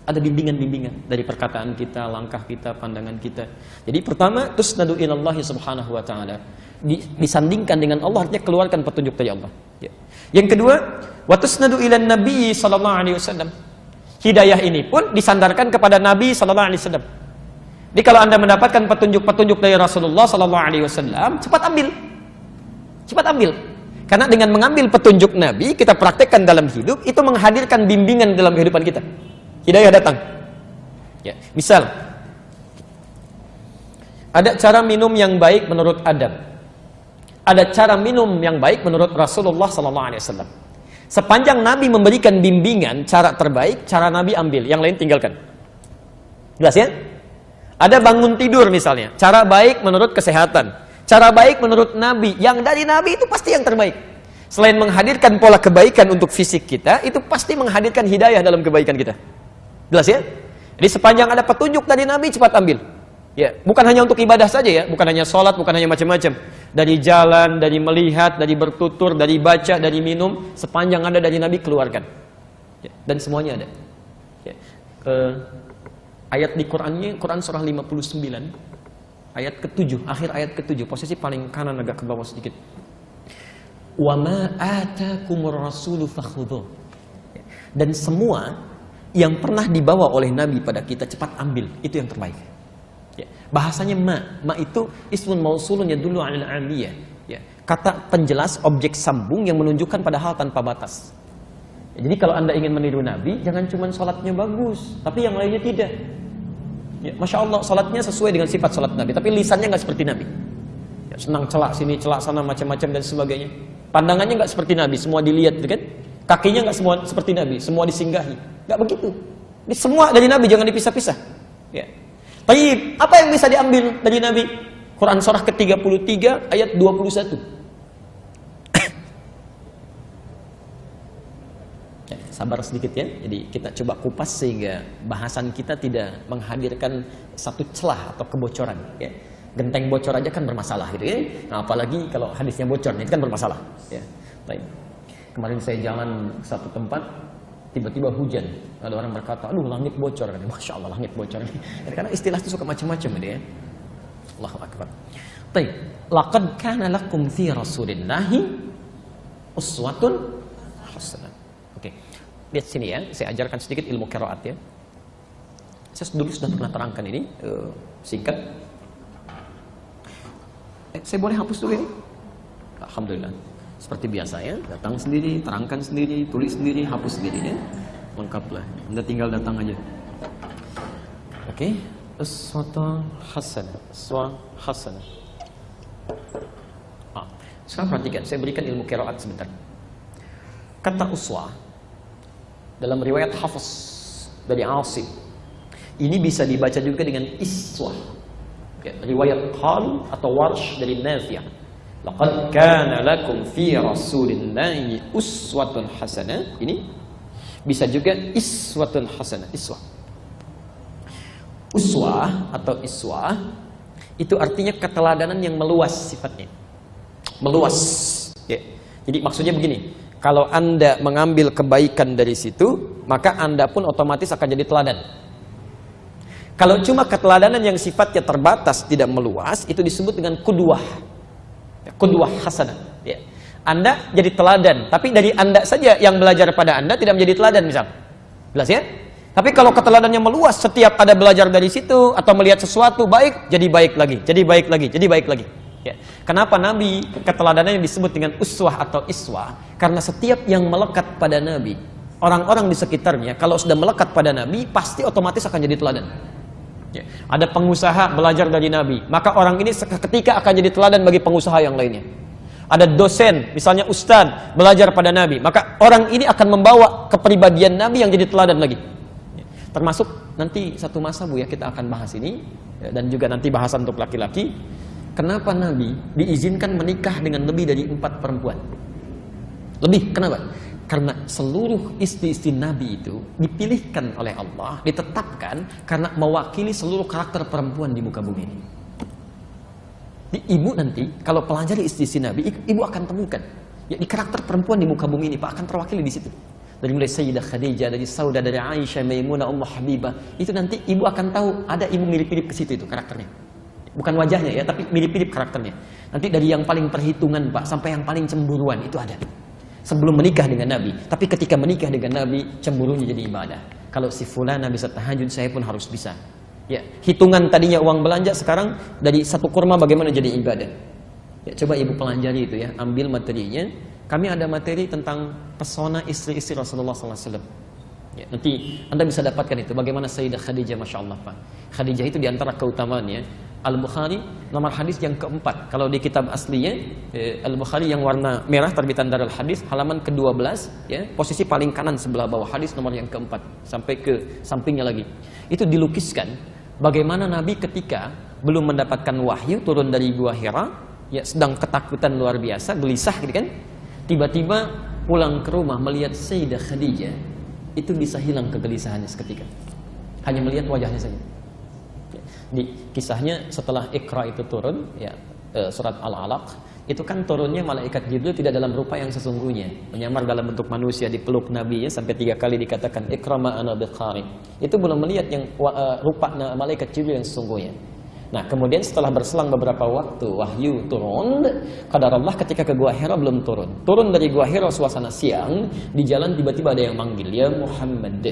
S1: Ada bimbingan-bimbingan dari perkataan kita, langkah kita, pandangan kita. Jadi pertama, tusnadu ilallahi subhanahu wa ta'ala. Disandingkan dengan Allah, artinya keluarkan petunjuk dari Allah. Ya. Yang kedua, wa tusnadu ilan nabi sallallahu alaihi wasallam. Hidayah ini pun disandarkan kepada Nabi sallallahu alaihi wasallam. Jadi kalau Anda mendapatkan petunjuk-petunjuk dari Rasulullah sallallahu alaihi wasallam, cepat ambil. Cepat ambil. Karena dengan mengambil petunjuk Nabi, kita praktekkan dalam hidup, itu menghadirkan bimbingan dalam kehidupan kita. Hidayah datang. Ya, misal ada cara minum yang baik menurut Adam. Ada cara minum yang baik menurut Rasulullah sallallahu alaihi wasallam. Sepanjang Nabi memberikan bimbingan cara terbaik, cara Nabi ambil, yang lain tinggalkan. Jelas ya? Ada bangun tidur misalnya, cara baik menurut kesehatan. Cara baik menurut Nabi, yang dari Nabi itu pasti yang terbaik. Selain menghadirkan pola kebaikan untuk fisik kita, itu pasti menghadirkan hidayah dalam kebaikan kita. Jelas ya? Jadi sepanjang ada petunjuk dari Nabi, cepat ambil. Ya, bukan hanya untuk ibadah saja ya, bukan hanya sholat, bukan hanya macam-macam. Dari jalan, dari melihat, dari bertutur, dari baca, dari minum, sepanjang ada dari Nabi, keluarkan. Ya, dan semuanya ada. Ya. Ayat di Qurannya, Quran surah 59. Ayat ke-7, akhir ayat ke-7, posisi paling kanan agak ke bawah sedikit. Wa ma atakumur rasulu fakhudhu. Dan semua yang pernah dibawa oleh Nabi pada kita, cepat ambil, itu yang terbaik. Ya. Bahasanya ma itu ismun mausulun yadullu 'alal 'aliyah. Ya. Kata penjelas objek sambung yang menunjukkan pada hal tanpa batas. Ya, jadi kalau Anda ingin meniru Nabi, jangan cuma sholatnya bagus, tapi yang lainnya tidak. Ya, Masya Allah, salatnya sesuai dengan sifat salat Nabi, tapi lisannya nggak seperti Nabi. Ya, senang celak sini, celak sana, macam-macam dan sebagainya. Pandangannya nggak seperti Nabi, semua dilihat, kan? Kakinya nggak semua seperti Nabi, semua disinggahi. Nggak begitu. Ini semua dari Nabi, jangan dipisah-pisah. Ya. Baik, apa yang bisa diambil dari Nabi? Quran surah ke-33 ayat 21. Sabar sedikit ya, jadi kita coba kupas sehingga bahasan kita tidak menghadirkan satu celah atau kebocoran ya. Genteng bocor aja kan bermasalah gitu ya, nah, apalagi kalau hadisnya bocor, itu kan bermasalah ya. Baik. Kemarin saya jalan ke satu tempat, tiba-tiba hujan, ada orang berkata, aduh langit bocor, Masya Allah langit bocor. Karena istilah itu suka macam-macam gitu ya. Allahu Akbar. Baik, laqad kana lakum fi rasulillahi uswatun hasanah. Oke. Lihat sini ya, saya ajarkan sedikit ilmu qiraat ya. Saya dulu sudah pernah terangkan ini, singkat. Saya boleh hapus dulu ini? Alhamdulillah. Seperti biasa ya, datang sendiri, terangkan sendiri, tulis sendiri, hapus sendiri ya. Lengkaplah, Anda tinggal datang aja. Oke, uswatun hasanah, uswah hasanah. Sekarang perhatikan, saya berikan ilmu qiraat sebentar. Kata uswah dalam riwayat Hafiz dari Asim, ini bisa dibaca juga dengan iswah ya, riwayat Qal atau Warsh dari Nafi', laqad kana lakum fi rasulillahi uswatun hasanah. Ini bisa juga iswatun hasanah. Uswah atau iswah itu artinya keteladanan yang meluas sifatnya, meluas ya. Jadi maksudnya begini, kalau Anda mengambil kebaikan dari situ, maka Anda pun otomatis akan jadi teladan. Kalau cuma keteladanan yang sifatnya terbatas, tidak meluas, itu disebut dengan qudwah. Qudwah hasanah. Ya. Anda jadi teladan, tapi dari Anda saja yang belajar pada Anda tidak menjadi teladan misal. Jelas ya? Tapi kalau keteladannya meluas, setiap ada belajar dari situ atau melihat sesuatu baik, jadi baik lagi, jadi baik lagi, jadi baik lagi. Ya. Kenapa Nabi keteladanannya disebut dengan uswah atau iswah? Karena setiap yang melekat pada Nabi, orang-orang di sekitarnya kalau sudah melekat pada Nabi, pasti otomatis akan jadi teladan. Ya. Ada pengusaha belajar dari Nabi, maka orang ini seketika akan jadi teladan bagi pengusaha yang lainnya. Ada dosen, misalnya ustadz, belajar pada Nabi, maka orang ini akan membawa kepribadian Nabi yang jadi teladan lagi. Ya. Termasuk nanti satu masa Bu ya, kita akan bahas ini ya, dan juga nanti bahasan untuk laki-laki. Kenapa Nabi diizinkan menikah dengan lebih dari 4 perempuan? Lebih, kenapa? Karena seluruh istri-istri Nabi itu dipilihkan oleh Allah, ditetapkan karena mewakili seluruh karakter perempuan di muka bumi ini. Ibu nanti, kalau pelajari istri-istri Nabi, ibu akan temukan ya, di karakter perempuan di muka bumi ini, Pak, akan terwakili di situ. Dari mulai Sayyidah Khadijah, dari Saudah, dari Aisyah, Maimunah, Ummu Habibah, itu nanti ibu akan tahu ada ibu mirip-mirip ke situ itu karakternya. Bukan wajahnya ya, tapi mirip-mirip karakternya. Nanti dari yang paling perhitungan Pak, sampai yang paling cemburuan, itu ada. Sebelum menikah dengan Nabi. Tapi ketika menikah dengan Nabi, cemburunya jadi ibadah. Kalau si fulana bisa tahajud, saya pun harus bisa. Ya, hitungan tadinya uang belanja, sekarang dari satu kurma bagaimana jadi ibadah. Ya, coba ibu pelajari itu ya, ambil materinya. Kami ada materi tentang pesona istri-istri Rasulullah SAW. Ya, nanti Anda bisa dapatkan itu. Bagaimana Sayyidah Khadijah, Masya Allah Pak. Khadijah itu diantara keutamaannya. Al-Bukhari nomor hadis yang keempat. Kalau di kitab aslinya Al-Bukhari yang warna merah terbitan Darul Hadis halaman ke-12 ya, posisi paling kanan sebelah bawah, hadis nomor yang keempat sampai ke sampingnya lagi. Itu dilukiskan bagaimana Nabi ketika belum mendapatkan wahyu turun dari Gua Hira, ya sedang ketakutan luar biasa, gelisah gitu kan. Tiba-tiba pulang ke rumah melihat Sayyidah Khadijah, itu bisa hilang kegelisahannya seketika. Hanya melihat wajahnya saja. Di kisahnya setelah Iqra itu turun ya, surat Al-Alaq itu kan turunnya malaikat Jibril tidak dalam rupa yang sesungguhnya, menyamar dalam bentuk manusia, dipeluk Nabi ya, sampai 3 kali dikatakan Iqra ma ana biqari. Itu belum melihat yang rupa malaikat Jibril yang sesungguhnya. Nah kemudian setelah berselang beberapa waktu wahyu turun, qadar Allah ketika ke Gua Hira belum turun. Turun dari Gua Hira suasana siang, di jalan tiba-tiba ada yang manggil, ya Muhammad,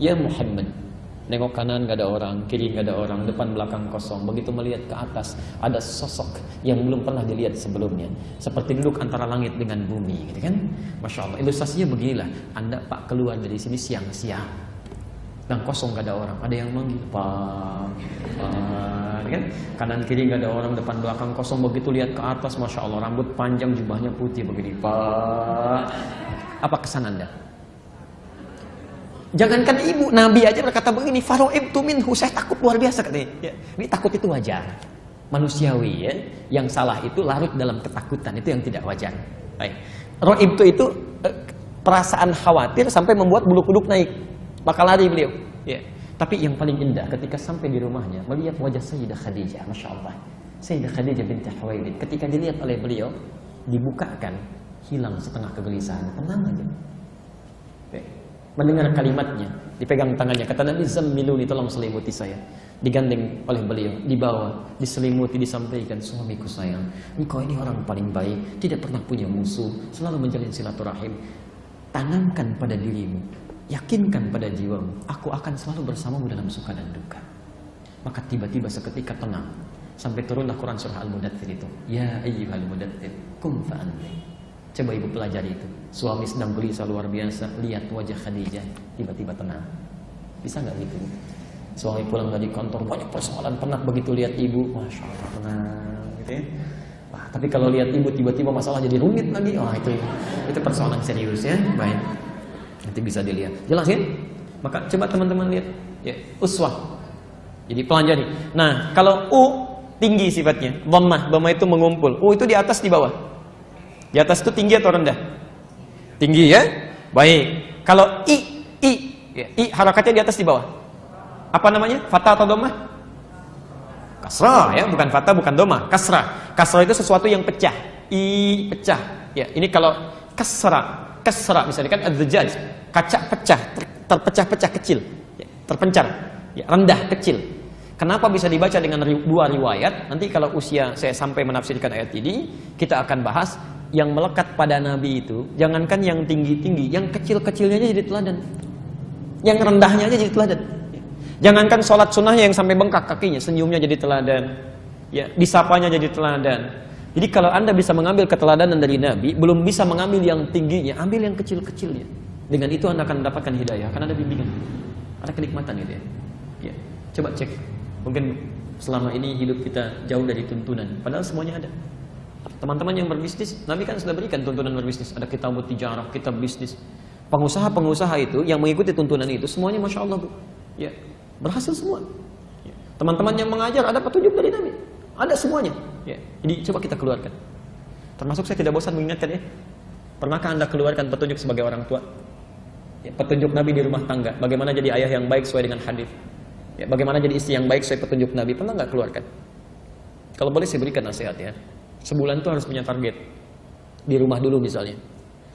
S1: ya Muhammad. Nengok kanan gak ada orang, kiri gak ada orang, depan belakang kosong. Begitu melihat ke atas, ada sosok yang belum pernah dilihat sebelumnya, seperti duduk antara langit dengan bumi gitu kan. Masya Allah, ilustrasinya beginilah. Anda Pak keluar dari sini siang-siang, Dan kosong gak ada orang. Ada yang manggil, Pak, kan? Kanan kiri gak ada orang, depan belakang kosong. Begitu lihat ke atas, Masya Allah, rambut panjang, jubahnya putih begini, Pak. Apa kesan Anda? Jangankan ibu, Nabi aja berkata begini, faro'ibtu minhu, saya takut luar biasa katanya. Ya, ini takut itu wajar, manusiawi ya. Yang salah itu larut dalam ketakutan, itu yang tidak wajar. Baik. Ro'ibtu itu perasaan khawatir sampai membuat bulu kuduk naik, bakal lari beliau. Ya. Tapi yang paling indah ketika sampai di rumahnya melihat wajah Sayyidah Khadijah, Masya Allah. Sayyidah Khadijah binti Khuwailid, ketika dilihat oleh beliau, dibukakan, hilang setengah kegelisahan, tenang aja. Ya. Mendengar kalimatnya, dipegang tangannya, kata Nabi, zammiluni, tolong selimuti saya. Digandeng oleh beliau, dibawa, diselimuti, disampaikan, suamiku sayang, engkau ini orang paling baik, tidak pernah punya musuh, selalu menjalin silaturahim. Tanamkan pada dirimu, yakinkan pada jiwamu, aku akan selalu bersamamu dalam suka dan duka. Maka tiba-tiba seketika tenang, sampai turunlah Quran surah Al-Mudaththir itu. Ya ayyuhal mudaththir, qum fa'anzir. Coba ibu pelajari itu. Suami sedang gelisah luar biasa, lihat wajah Khadijah, tiba-tiba tenang. Bisa nggak gitu? Suami pulang dari kantor, banyak persoalan, penat begitu lihat ibu, Masya Allah, tenang gitu ya. Wah, tapi kalau lihat ibu tiba-tiba masalah jadi rumit lagi, wah itu persoalan serius ya. Baik, nanti bisa dilihat. Jelas ya? Maka coba teman-teman lihat, ya, uswah. Jadi pelajari. Nah, kalau U tinggi sifatnya, dhammah itu mengumpul. U itu di atas di bawah. Di atas itu tinggi atau rendah? Tinggi ya? Baik. Kalau I harakatnya di atas di bawah. Apa namanya? Fathah atau dhammah? Kasrah ya, bukan fathah, bukan dhammah. Kasrah. Kasrah itu sesuatu yang pecah. I pecah. Ya, ini kalau kasrah misalnya kan az-zujaj, kaca pecah, terpecah-pecah kecil, ya, terpencar, ya, rendah kecil. Kenapa bisa dibaca dengan dua riwayat? Nanti kalau usia saya sampai menafsirkan ayat ini, kita akan bahas. Yang melekat pada Nabi itu, jangankan yang tinggi-tinggi, yang kecil-kecilnya aja jadi teladan. Yang rendahnya aja jadi teladan. Jangankan sholat sunnahnya yang sampai bengkak kakinya, senyumnya jadi teladan. Ya, disapanya jadi teladan. Jadi kalau Anda bisa mengambil keteladanan dari Nabi, belum bisa mengambil yang tingginya, ambil yang kecil-kecilnya. Dengan itu Anda akan mendapatkan hidayah, karena ada bimbingan. Ada kenikmatan gitu ya. Ya. Coba cek. Mungkin selama ini hidup kita jauh dari tuntunan, padahal semuanya ada. Teman-teman yang berbisnis, Nabi kan sudah berikan tuntunan berbisnis. Ada kitab tijarah, kitab bisnis. Pengusaha-pengusaha itu yang mengikuti tuntunan itu semuanya Masya Allah, Bu. Ya, berhasil semua. Ya. Teman-teman yang mengajar ada petunjuk dari Nabi. Ada semuanya. Ya. Jadi coba kita keluarkan. Termasuk saya tidak bosan mengingatkan ya. Pernahkah Anda keluarkan petunjuk sebagai orang tua? Ya, petunjuk Nabi di rumah tangga. Bagaimana jadi ayah yang baik sesuai dengan hadis. Ya, bagaimana jadi istri yang baik sesuai petunjuk Nabi. Pernah nggak keluarkan? Kalau boleh saya berikan nasihat ya. Sebulan itu harus punya target. Di rumah dulu misalnya.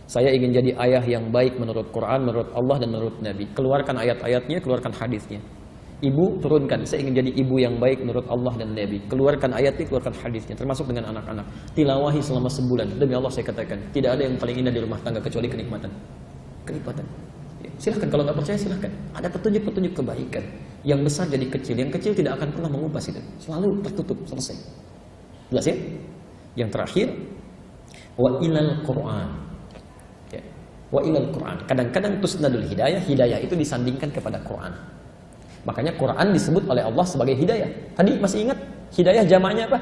S1: Saya ingin jadi ayah yang baik menurut Quran, menurut Allah dan menurut Nabi. Keluarkan ayat-ayatnya, keluarkan hadisnya. Ibu turunkan, saya ingin jadi ibu yang baik menurut Allah dan Nabi. Keluarkan ayatnya, keluarkan hadisnya. Termasuk dengan anak-anak. Tilawahi selama sebulan. Demi Allah saya katakan, tidak ada yang paling indah di rumah tangga kecuali kenikmatan. Kenikmatan. Ya, silahkan, kalau nggak percaya silahkan. Ada petunjuk-petunjuk kebaikan. Yang besar jadi kecil. Yang kecil tidak akan pernah mengupas itu. Selalu tertutup, selesai. Jelas ya? Yang terakhir, wa ilal Quran. Ya. Wa ilal Quran. Kadang-kadang tusnadul hidayah, hidayah itu disandingkan kepada Quran. Makanya Quran disebut oleh Allah sebagai hidayah. Tadi masih ingat hidayah jamaknya apa?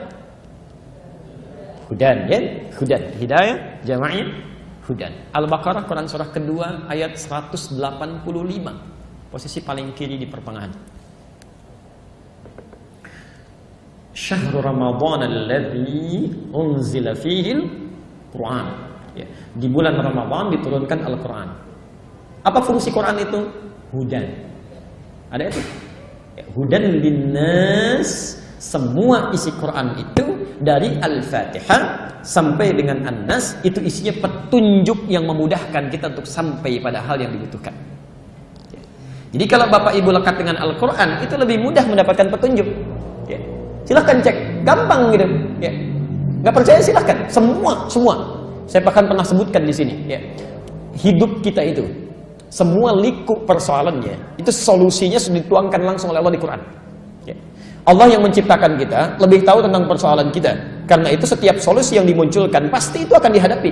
S1: Hudan, ya? Hudan. Hidayah jamaknya hudan. Al-Baqarah Quran surah kedua ayat 185. Posisi paling kiri di pertengahan. Syahrul Ramadan alladzi unzila fihi al-Quran. Ya, di bulan Ramadan diturunkan Al-Quran. Apa fungsi Quran itu? Hudan. Ada itu? Ya, hudan linnas. Semua isi Quran itu dari Al-Fatihah sampai dengan An-Nas itu isinya petunjuk yang memudahkan kita untuk sampai pada hal yang dibutuhkan. Ya. Jadi kalau Bapak Ibu lekat dengan Al-Quran itu lebih mudah mendapatkan petunjuk. Ya. Silahkan cek, gampang gitu. Ya. Gak percaya silahkan, semua. Saya bahkan pernah sebutkan di sini. Ya. Hidup kita itu, semua liku persoalannya, itu solusinya sudah dituangkan langsung oleh Allah di Quran. Ya. Allah yang menciptakan kita lebih tahu tentang persoalan kita. Karena itu setiap solusi yang dimunculkan pasti itu akan dihadapi.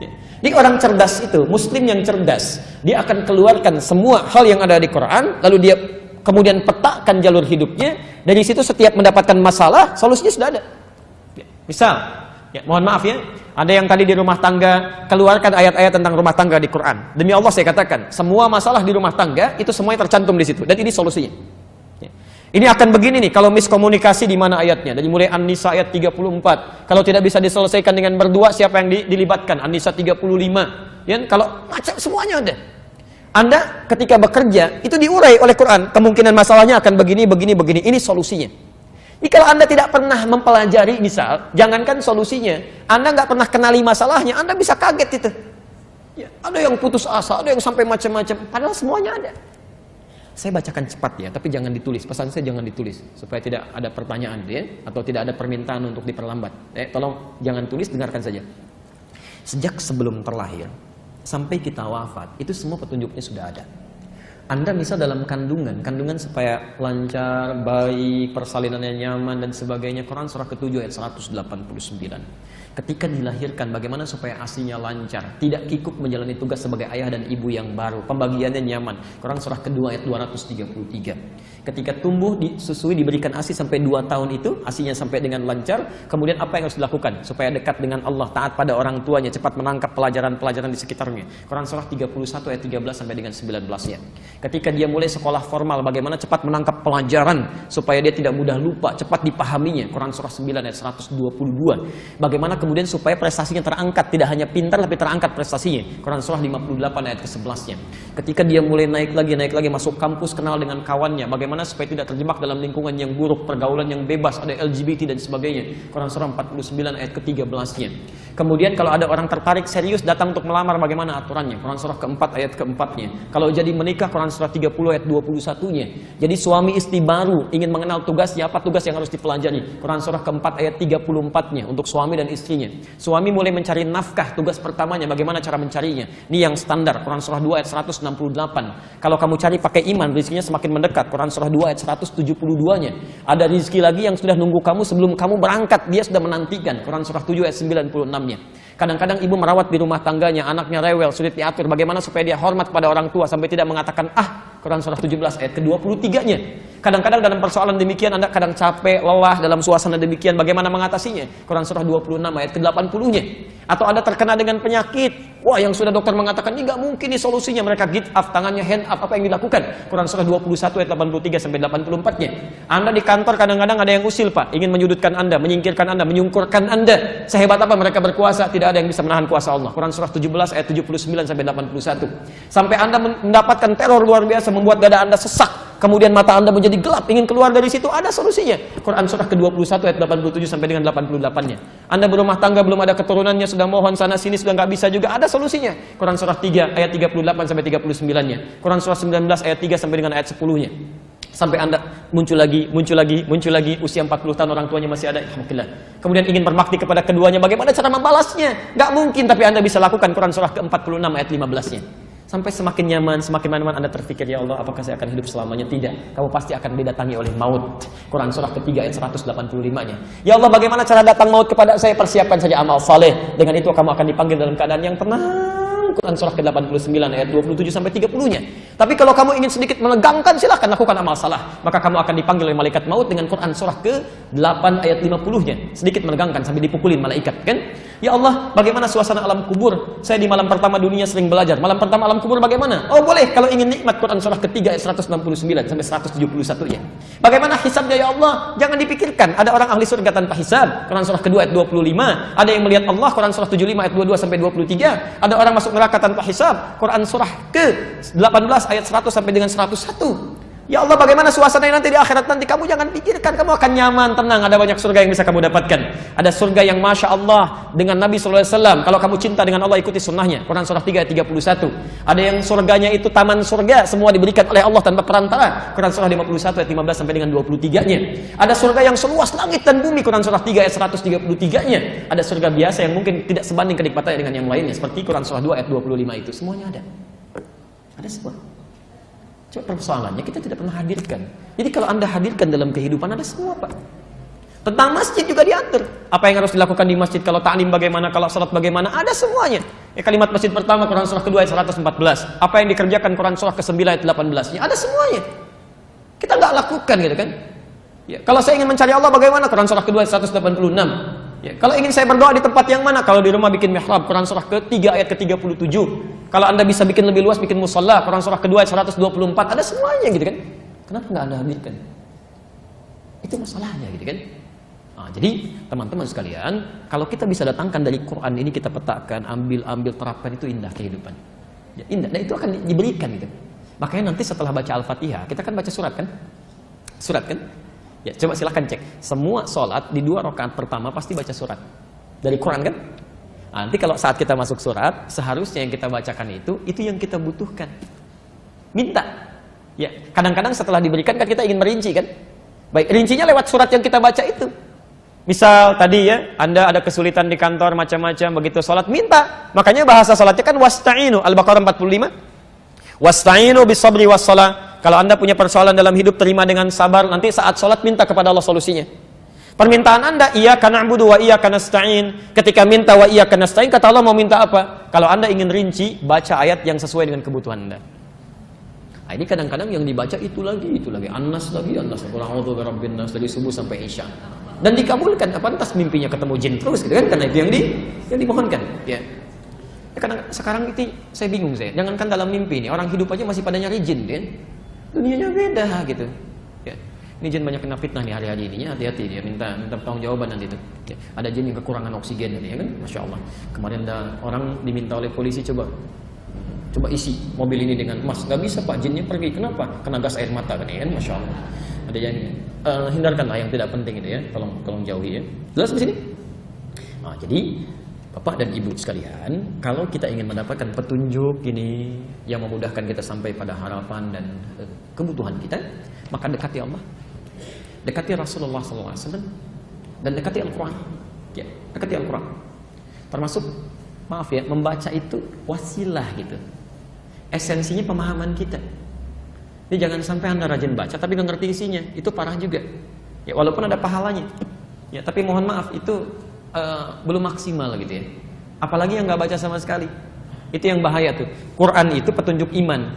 S1: Ya. Jadi orang cerdas itu, muslim yang cerdas, dia akan keluarkan semua hal yang ada di Quran, lalu dia kemudian petakan jalur hidupnya. Dari situ setiap mendapatkan masalah, solusinya sudah ada. Misal, ya, mohon maaf ya, ada yang tadi di rumah tangga, keluarkan ayat-ayat tentang rumah tangga di Quran. Demi Allah saya katakan, semua masalah di rumah tangga itu semuanya tercantum di situ, dan ini solusinya. Ya. Ini akan begini nih, kalau miskomunikasi di mana ayatnya? Dari mulai An-Nisa ayat 34. Kalau tidak bisa diselesaikan dengan berdua, siapa yang dilibatkan? An-Nisa 35. Ya, kalau macam semuanya ada. Anda ketika bekerja, itu diurai oleh Quran. Kemungkinan masalahnya akan begini, begini, begini. Ini solusinya. Jadi kalau Anda tidak pernah mempelajari, misal, jangankan solusinya, Anda nggak pernah kenali masalahnya, Anda bisa kaget itu. Ya, ada yang putus asa, ada yang sampai macam-macam. Padahal semuanya ada. Saya bacakan cepat ya, tapi jangan ditulis. Pesan saya jangan ditulis, supaya tidak ada pertanyaan ya, atau tidak ada permintaan untuk diperlambat. Tolong jangan tulis, dengarkan saja. Sejak sebelum terlahir sampai kita wafat, itu semua petunjuknya sudah ada. Anda misal dalam kandungan supaya lancar, baik, persalinannya nyaman dan sebagainya. Quran surah ke-7 ayat 189. Ketika dilahirkan, bagaimana supaya asinya lancar, tidak kikuk menjalani tugas sebagai ayah dan ibu yang baru, pembagiannya nyaman. Quran surah kedua ayat 233. Ketika tumbuh, disusui, diberikan ASI sampai 2 tahun itu, ASInya sampai dengan lancar, kemudian apa yang harus dilakukan? Supaya dekat dengan Allah, taat pada orang tuanya, cepat menangkap pelajaran-pelajaran di sekitarnya. Quran surah 31 ayat 13 sampai dengan 19-nya. Ketika dia mulai sekolah formal, bagaimana cepat menangkap pelajaran, supaya dia tidak mudah lupa, cepat dipahaminya. Quran surah 9 ayat 122. Bagaimana kemudian supaya prestasinya terangkat, tidak hanya pintar tapi terangkat prestasinya. Quran surah 58 ayat ke-11-nya. Ketika dia mulai naik lagi masuk kampus, kenal dengan kawannya, bagaimana supaya tidak terjebak dalam lingkungan yang buruk, pergaulan yang bebas, ada LGBT dan sebagainya. Quran surah 49 ayat ke-13-nya. Kemudian kalau ada orang tertarik serius datang untuk melamar, bagaimana aturannya? Quran surah ke-4 ayat ke-4-nya. Kalau jadi menikah, Quran surah 30 ayat 21-nya. Jadi suami istri baru ingin mengenal tugasnya, apa tugas yang harus dipelajari? Quran surah ke-4 ayat 34-nya untuk suami dan istrinya. Suami mulai mencari nafkah, tugas pertamanya bagaimana cara mencarinya. Ini yang standar, Quran surah 2 ayat 168. Kalau kamu cari pakai iman, rezekinya semakin mendekat. Quran surah 2 ayat 172-nya. Ada rezeki lagi yang sudah nunggu kamu sebelum kamu berangkat, dia sudah menantikan. Quran surah 7 ayat 96-nya. Kadang-kadang ibu merawat di rumah tangganya, anaknya rewel, sulit diatur, bagaimana supaya dia hormat pada orang tua sampai tidak mengatakan Quran surah 17 ayat ke-23-nya. Kadang-kadang dalam persoalan demikian Anda kadang capek, lelah dalam suasana demikian, bagaimana mengatasinya? Quran surah 26 ayat ke-80-nya. Atau Anda terkena dengan penyakit, wah yang sudah dokter mengatakan ini nggak mungkin nih solusinya, mereka get up, tangannya hand up, apa yang dilakukan? Quran surah 21 ayat 83 sampai 84-nya. Anda di kantor kadang-kadang ada yang usil Pak, ingin menyudutkan Anda, menyingkirkan Anda, menyungkurkan Anda. Sehebat apa mereka berkuasa, tidak ada yang bisa menahan kuasa Allah. Quran surah 17 ayat 79 sampai 81. Sampai Anda mendapatkan teror luar biasa, membuat dada Anda sesak, kemudian mata Anda menjadi gelap, ingin keluar dari situ, ada solusinya. Quran surah ke-21 ayat 87 sampai dengan 88-nya. Anda berumah tangga belum ada keturunannya, sudah mohon sana sini sudah nggak bisa juga, ada solusinya. Quran surah 3 ayat 38 sampai 39-nya. Quran surah 19 ayat 3 sampai dengan ayat 10-nya. Sampai Anda muncul lagi, usia 40 tahun orang tuanya masih ada, alhamdulillah. Kemudian ingin berbakti kepada keduanya, bagaimana cara membalasnya? Nggak mungkin, tapi Anda bisa lakukan. Quran surah ke-46 ayat 15-nya. Sampai semakin nyaman, semakin nyaman Anda terpikir, ya Allah, apakah saya akan hidup selamanya? Tidak. Kamu pasti akan didatangi oleh maut. Quran surah ke-3 ayat 185-nya. Ya Allah, bagaimana cara datang maut kepada saya? Persiapkan saja amal saleh. Dengan itu kamu akan dipanggil dalam keadaan yang tenang. Quran surah ke-89 ayat 27 sampai 30-nya. Tapi kalau kamu ingin sedikit menegangkan, silahkan lakukan amal salah. Maka kamu akan dipanggil oleh malaikat maut dengan Quran surah ke-8 ayat 50-nya. Sedikit menegangkan sampai dipukulin malaikat, kan? Ya Allah, bagaimana suasana alam kubur? Saya di malam pertama dunia sering belajar. Malam pertama alam kubur bagaimana? Oh boleh, kalau ingin nikmat Quran surah ketiga ayat 169 sampai 171-nya. Bagaimana hisabnya ya Allah? Jangan dipikirkan. Ada orang ahli surga tanpa hisab. Quran surah kedua ayat 25. Ada yang melihat Allah. Quran surah 75 ayat 22 sampai 23. Ada orang masuk neraka tanpa hisab. Quran surah ke-18 ayat 100 sampai dengan 101. Ya Allah, bagaimana suasananya nanti di akhirat nanti? Kamu jangan pikirkan, kamu akan nyaman, tenang. Ada banyak surga yang bisa kamu dapatkan. Ada surga yang Masya Allah dengan Nabi SAW. Kalau kamu cinta dengan Allah, ikuti sunnahnya. Quran surah 3 ayat 31. Ada yang surganya itu taman surga, semua diberikan oleh Allah tanpa perantara. Quran surah 51 ayat 15 sampai dengan 23-nya. Ada surga yang seluas langit dan bumi. Quran surah 3 ayat 133-nya. Ada surga biasa yang mungkin tidak sebanding kenikmatannya dengan yang lainnya. Seperti Quran surah 2 ayat 25 itu. Semuanya ada. Ada semua. Cuma persoalannya kita tidak pernah hadirkan. Jadi kalau Anda hadirkan dalam kehidupan, ada semua Pak. Tentang masjid juga diatur. Apa yang harus dilakukan di masjid, kalau ta'lim bagaimana, kalau salat bagaimana, ada semuanya. Ya, kalimat masjid pertama Quran surah kedua ayat 114. Apa yang dikerjakan Quran surah ke-9 ayat 18. Ya, ada semuanya. Kita nggak lakukan gitu kan. Ya, kalau saya ingin mencari Allah bagaimana? Quran surah kedua ayat 186. Ya, kalau ingin saya berdoa di tempat yang mana? Kalau di rumah bikin mihrab, Quran surah ke-3 ayat ke-37. Kalau Anda bisa bikin lebih luas, bikin musalla, Quran surah kedua ayat 124. Ada semuanya gitu kan. Kenapa nggak Anda hadirkan? Itu masalahnya gitu kan. Nah, jadi teman-teman sekalian, kalau kita bisa datangkan dari Quran ini, kita petakan, ambil terapkan, itu indah kehidupan. Ya, indah, dan itu akan diberikan gitu. Makanya nanti setelah baca Al-Fatihah, kita kan baca surat kan? Surat kan? Ya, coba silahkan cek. Semua sholat di 2 rakaat pertama pasti baca surat dari Quran kan? Nah, nanti kalau saat kita masuk surat, seharusnya yang kita bacakan itu yang kita butuhkan. Minta. Ya, kadang-kadang setelah diberikan kan kita ingin merinci kan? Baik, rincinya lewat surat yang kita baca itu. Misal tadi ya, Anda ada kesulitan di kantor macam-macam, begitu sholat minta. Makanya bahasa sholatnya kan wasta'inu, Al-Baqarah 45. Wasta'inu bis-sabri was-shalah. Kalau Anda punya persoalan dalam hidup, terima dengan sabar. Nanti saat sholat minta kepada Allah solusinya. Permintaan Anda, iyyaka na'budu wa iyyaka nasta'in. Ketika minta wa iyyaka nasta'in, kata Allah mau minta apa? Kalau Anda ingin rinci, baca ayat yang sesuai dengan kebutuhan Anda. Nah, ini kadang-kadang yang dibaca itu lagi. An-Nas lagi, An-Nas. Qul a'udzu birabbin nas dari subuh sampai isya. Dan dikabulkan. Apa entah mimpinya ketemu jin terus gitu kan? Karena itu yang dimohonkan. Ya. Karena sekarang itu saya bingung saya. Jangankan dalam mimpi ini, orang hidup aja masih pada nyari jin, kan? Dunianya beda gitu. Ya. Ini jin banyak kena fitnah nih hari-hari ini, ya. Hati-hati dia minta pertanggung jawaban nanti itu. Ya. Ada jin yang kekurangan oksigen gitu, ya kan? Masya Allah. Kemarin ada orang diminta oleh polisi coba isi mobil ini dengan emas. Nggak bisa Pak, jinnya pergi. Kenapa? Kena gas air mata kan, ya kan? Masya Allah. Ada yang hindarkanlah yang tidak penting itu ya. Tolong jauhi ya. Jelas di sini? Nah, jadi Bapak dan Ibu sekalian, kalau kita ingin mendapatkan petunjuk ini yang memudahkan kita sampai pada harapan dan kebutuhan kita, maka dekati Allah, dekati Rasulullah SAW, dan dekati Al-Quran. Ya, dekati Al-Quran. Termasuk, maaf ya, membaca itu wasilah gitu. Esensinya pemahaman kita. Jadi jangan sampai Anda rajin baca tapi nggak ngerti isinya, itu parah juga. Ya, walaupun ada pahalanya. Ya, tapi mohon maaf itu belum maksimal gitu ya. Apalagi yang nggak baca sama sekali. Itu yang bahaya tuh. Quran itu petunjuk iman,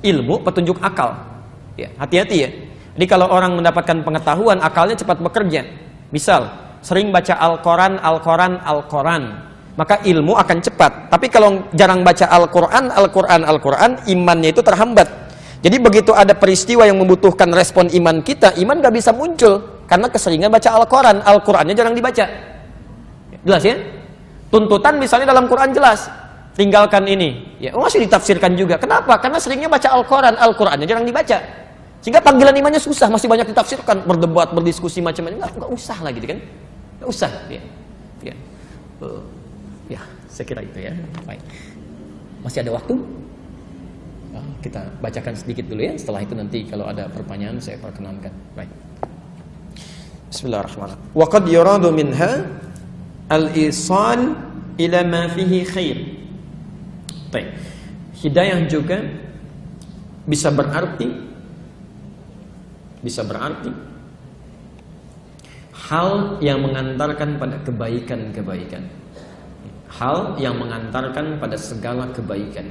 S1: ilmu petunjuk akal. Ya, hati-hati ya. Jadi kalau orang mendapatkan pengetahuan, akalnya cepat bekerja. Misal sering baca Al-Quran, maka ilmu akan cepat. Tapi kalau jarang baca Al-Quran, imannya itu terhambat. Jadi begitu ada peristiwa yang membutuhkan respon iman kita, iman gak bisa muncul karena keseringan baca Al-Qurannya jarang dibaca. Jelas ya? Tuntutan misalnya dalam Quran jelas, tinggalkan ini. Ya, masih ditafsirkan juga. Kenapa? Karena seringnya baca Al-Qurannya jarang dibaca. Sehingga panggilan imannya susah, masih banyak ditafsirkan, berdebat, berdiskusi macam-macam. Nggak usah lah gitu kan? Nggak usah. Ya, saya kira itu ya. Baik. Masih ada waktu? Kita bacakan sedikit dulu ya. Setelah itu nanti kalau ada pertanyaan saya perkenankan. Baik. Bismillahirrahmanirrahim. Wa qad yuradu minha al-isal ila ma fihi khair. Baik. Hidayah juga bisa berarti hal yang mengantarkan pada kebaikan-kebaikan. Hal yang mengantarkan pada segala kebaikan.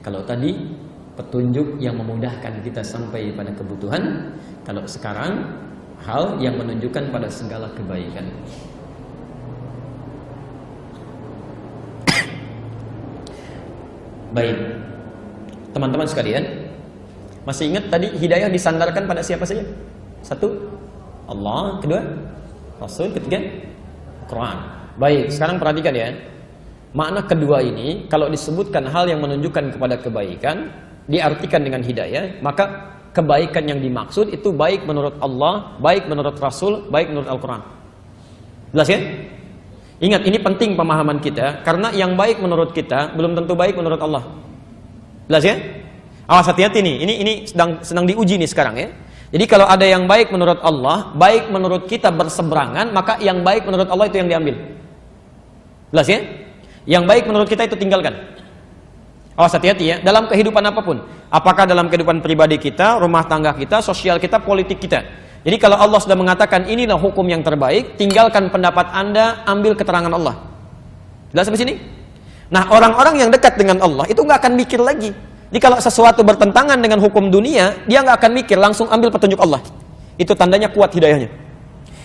S1: Kalau tadi petunjuk yang memudahkan kita sampai pada kebutuhan, kalau sekarang hal yang menunjukkan pada segala kebaikan. Baik, teman-teman sekalian, masih ingat tadi hidayah disandarkan pada siapa saja? Satu, Allah. Kedua, Rasul. Ketiga, Quran. Baik, sekarang perhatikan ya. Makna kedua ini, kalau disebutkan hal yang menunjukkan kepada kebaikan, diartikan dengan hidayah, maka kebaikan yang dimaksud itu baik menurut Allah, baik menurut Rasul, baik menurut Al-Quran. Jelas ya? Ingat, ini penting pemahaman kita, karena yang baik menurut kita belum tentu baik menurut Allah. Jelas ya? Awas, hati-hati nih, ini sedang diuji nih sekarang ya. Jadi kalau ada yang baik menurut Allah, baik menurut kita berseberangan, maka yang baik menurut Allah itu yang diambil. Jelas ya? Yang baik menurut kita itu tinggalkan. Awas, hati-hati ya, dalam kehidupan apapun. Apakah dalam kehidupan pribadi kita, rumah tangga kita, sosial kita, politik kita. Jadi kalau Allah sudah mengatakan inilah hukum yang terbaik, tinggalkan pendapat Anda, ambil keterangan Allah. Jelas sampai sini? Nah, orang-orang yang dekat dengan Allah itu nggak akan mikir lagi. Jadi kalau sesuatu bertentangan dengan hukum dunia, dia nggak akan mikir, langsung ambil petunjuk Allah. Itu tandanya kuat hidayahnya.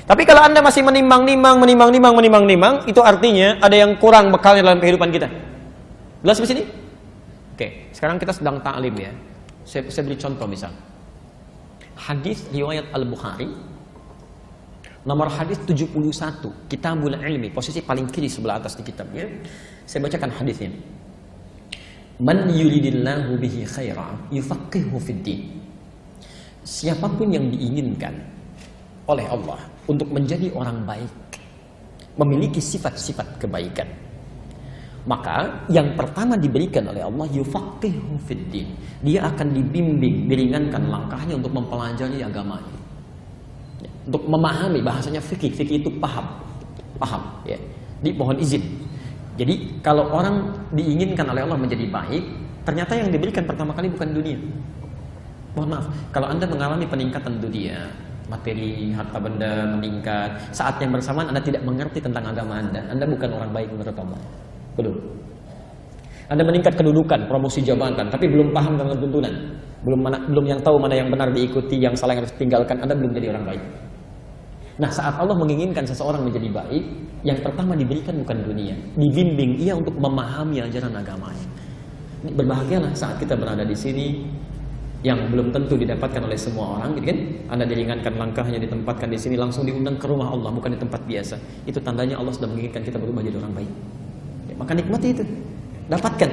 S1: Tapi kalau Anda masih menimbang-nimbang, itu artinya ada yang kurang bekalnya dalam kehidupan kita. Jelas sampai sini? Oke, sekarang kita sedang ta'lim ya. Saya beri contoh misal. Hadis riwayat Al-Bukhari, nomor hadis 71, Kitabul Ilmi, posisi paling kiri sebelah atas di kitabnya. Saya bacakan hadisnya. Man yuridillahu bihi khairan yufaqihu fiddin. Siapapun yang diinginkan oleh Allah untuk menjadi orang baik, memiliki sifat-sifat kebaikan, maka yang pertama diberikan oleh Allah yufaqihu fiddin. Dia akan dibimbing, diringankan langkahnya untuk mempelajari agamanya. Untuk memahami, bahasanya fikih itu paham ya. Mohon izin. Jadi kalau orang diinginkan oleh Allah menjadi baik, ternyata yang diberikan pertama kali bukan dunia. Mohon maaf, kalau Anda mengalami peningkatan dunia, materi, harta benda meningkat, saat yang bersamaan Anda tidak mengerti tentang agama Anda bukan orang baik menurut Allah. Belum. Anda meningkat kedudukan, promosi jabatan, tapi belum paham dengan tuntunan, belum yang tahu mana yang benar diikuti, yang salah yang harus ditinggalkan, Anda belum jadi orang baik. Nah, saat Allah menginginkan seseorang menjadi baik, yang pertama diberikan bukan dunia, dibimbing ia untuk memahami ajaran agamanya. Berbahagialah saat kita berada di sini, yang belum tentu didapatkan oleh semua orang, gitu kan? Anda diringankan langkahnya, ditempatkan di sini, langsung diundang ke rumah Allah, bukan di tempat biasa. Itu tandanya Allah sudah menginginkan kita berubah jadi orang baik. Maka nikmati itu, dapatkan.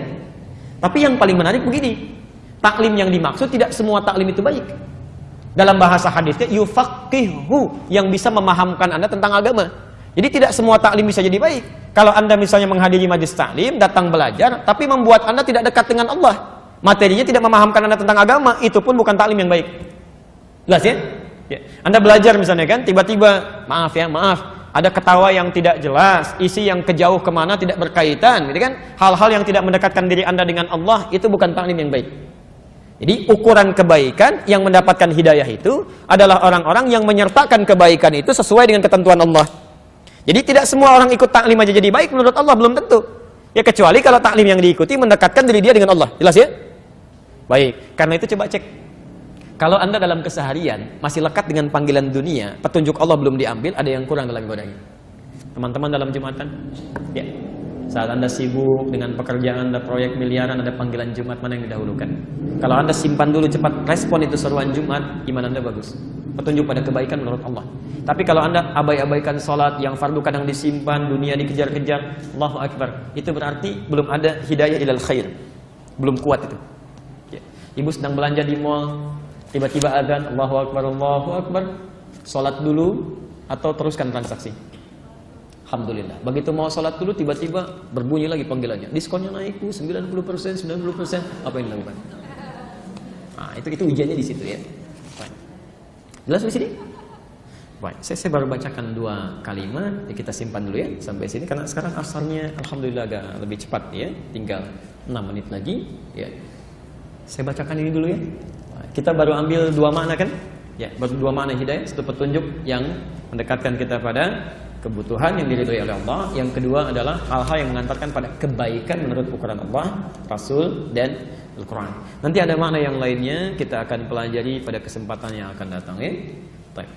S1: Tapi yang paling menarik begini, taklim yang dimaksud tidak semua taklim itu baik. Dalam bahasa hadisnya yufaqihu, yang bisa memahamkan Anda tentang agama. Jadi tidak semua taklim bisa jadi baik. Kalau Anda misalnya menghadiri majelis taklim, datang belajar, tapi membuat Anda tidak dekat dengan Allah, materinya tidak memahamkan Anda tentang agama, itu pun bukan taklim yang baik. Jelas ya? Ya. Anda belajar misalnya kan, tiba-tiba maaf, ada ketawa yang tidak jelas, isi yang kejauh kemana tidak berkaitan, gitu kan? Hal-hal yang tidak mendekatkan diri Anda dengan Allah, itu bukan taklim yang baik. Jadi ukuran kebaikan yang mendapatkan hidayah itu adalah orang-orang yang menyertakan kebaikan itu sesuai dengan ketentuan Allah. Jadi tidak semua orang ikut taklim aja jadi baik menurut Allah, belum tentu. Ya kecuali kalau taklim yang diikuti mendekatkan diri dia dengan Allah. Jelas ya? Baik, karena itu coba cek. Kalau Anda dalam keseharian masih lekat dengan panggilan dunia, petunjuk Allah belum diambil, ada yang kurang dalam ibadahnya. Teman-teman dalam Jumatan, ya. Saat Anda sibuk dengan pekerjaan, ada proyek miliaran, ada panggilan Jumat, mana yang didahulukan? Kalau Anda simpan dulu cepat, respon itu seruan Jumat, iman Anda bagus. Petunjuk pada kebaikan menurut Allah. Tapi kalau Anda abai-abaikan sholat, yang fardu kadang disimpan, dunia dikejar-kejar, Allahu Akbar, itu berarti belum ada hidayah ilal khair. Belum kuat itu. Ya. Ibu sedang belanja di mall, tiba-tiba adzan, Allahu Akbar, sholat dulu atau teruskan transaksi. Alhamdulillah. Begitu mau sholat dulu, tiba-tiba berbunyi lagi panggilannya. Diskonnya naik 90%, apa yang dilakukan? Nah, itu ujiannya di situ ya. Baik. Jelas di sini? Baik. Saya baru bacakan 2 kalimat, ya kita simpan dulu ya sampai sini karena sekarang asarnya alhamdulillah agak lebih cepat ya. Tinggal 6 menit lagi ya. Saya bacakan ini dulu ya. Kita baru ambil 2 makna kan? Ya, baru 2 makna hidayah, satu petunjuk yang mendekatkan kita pada kebutuhan yang diridhoi oleh Allah. Yang kedua adalah hal-hal yang mengantarkan pada kebaikan menurut ukuran Allah, Rasul, dan Al-Quran. Nanti ada makna yang lainnya kita akan pelajari pada kesempatan yang akan datang ya. Baik.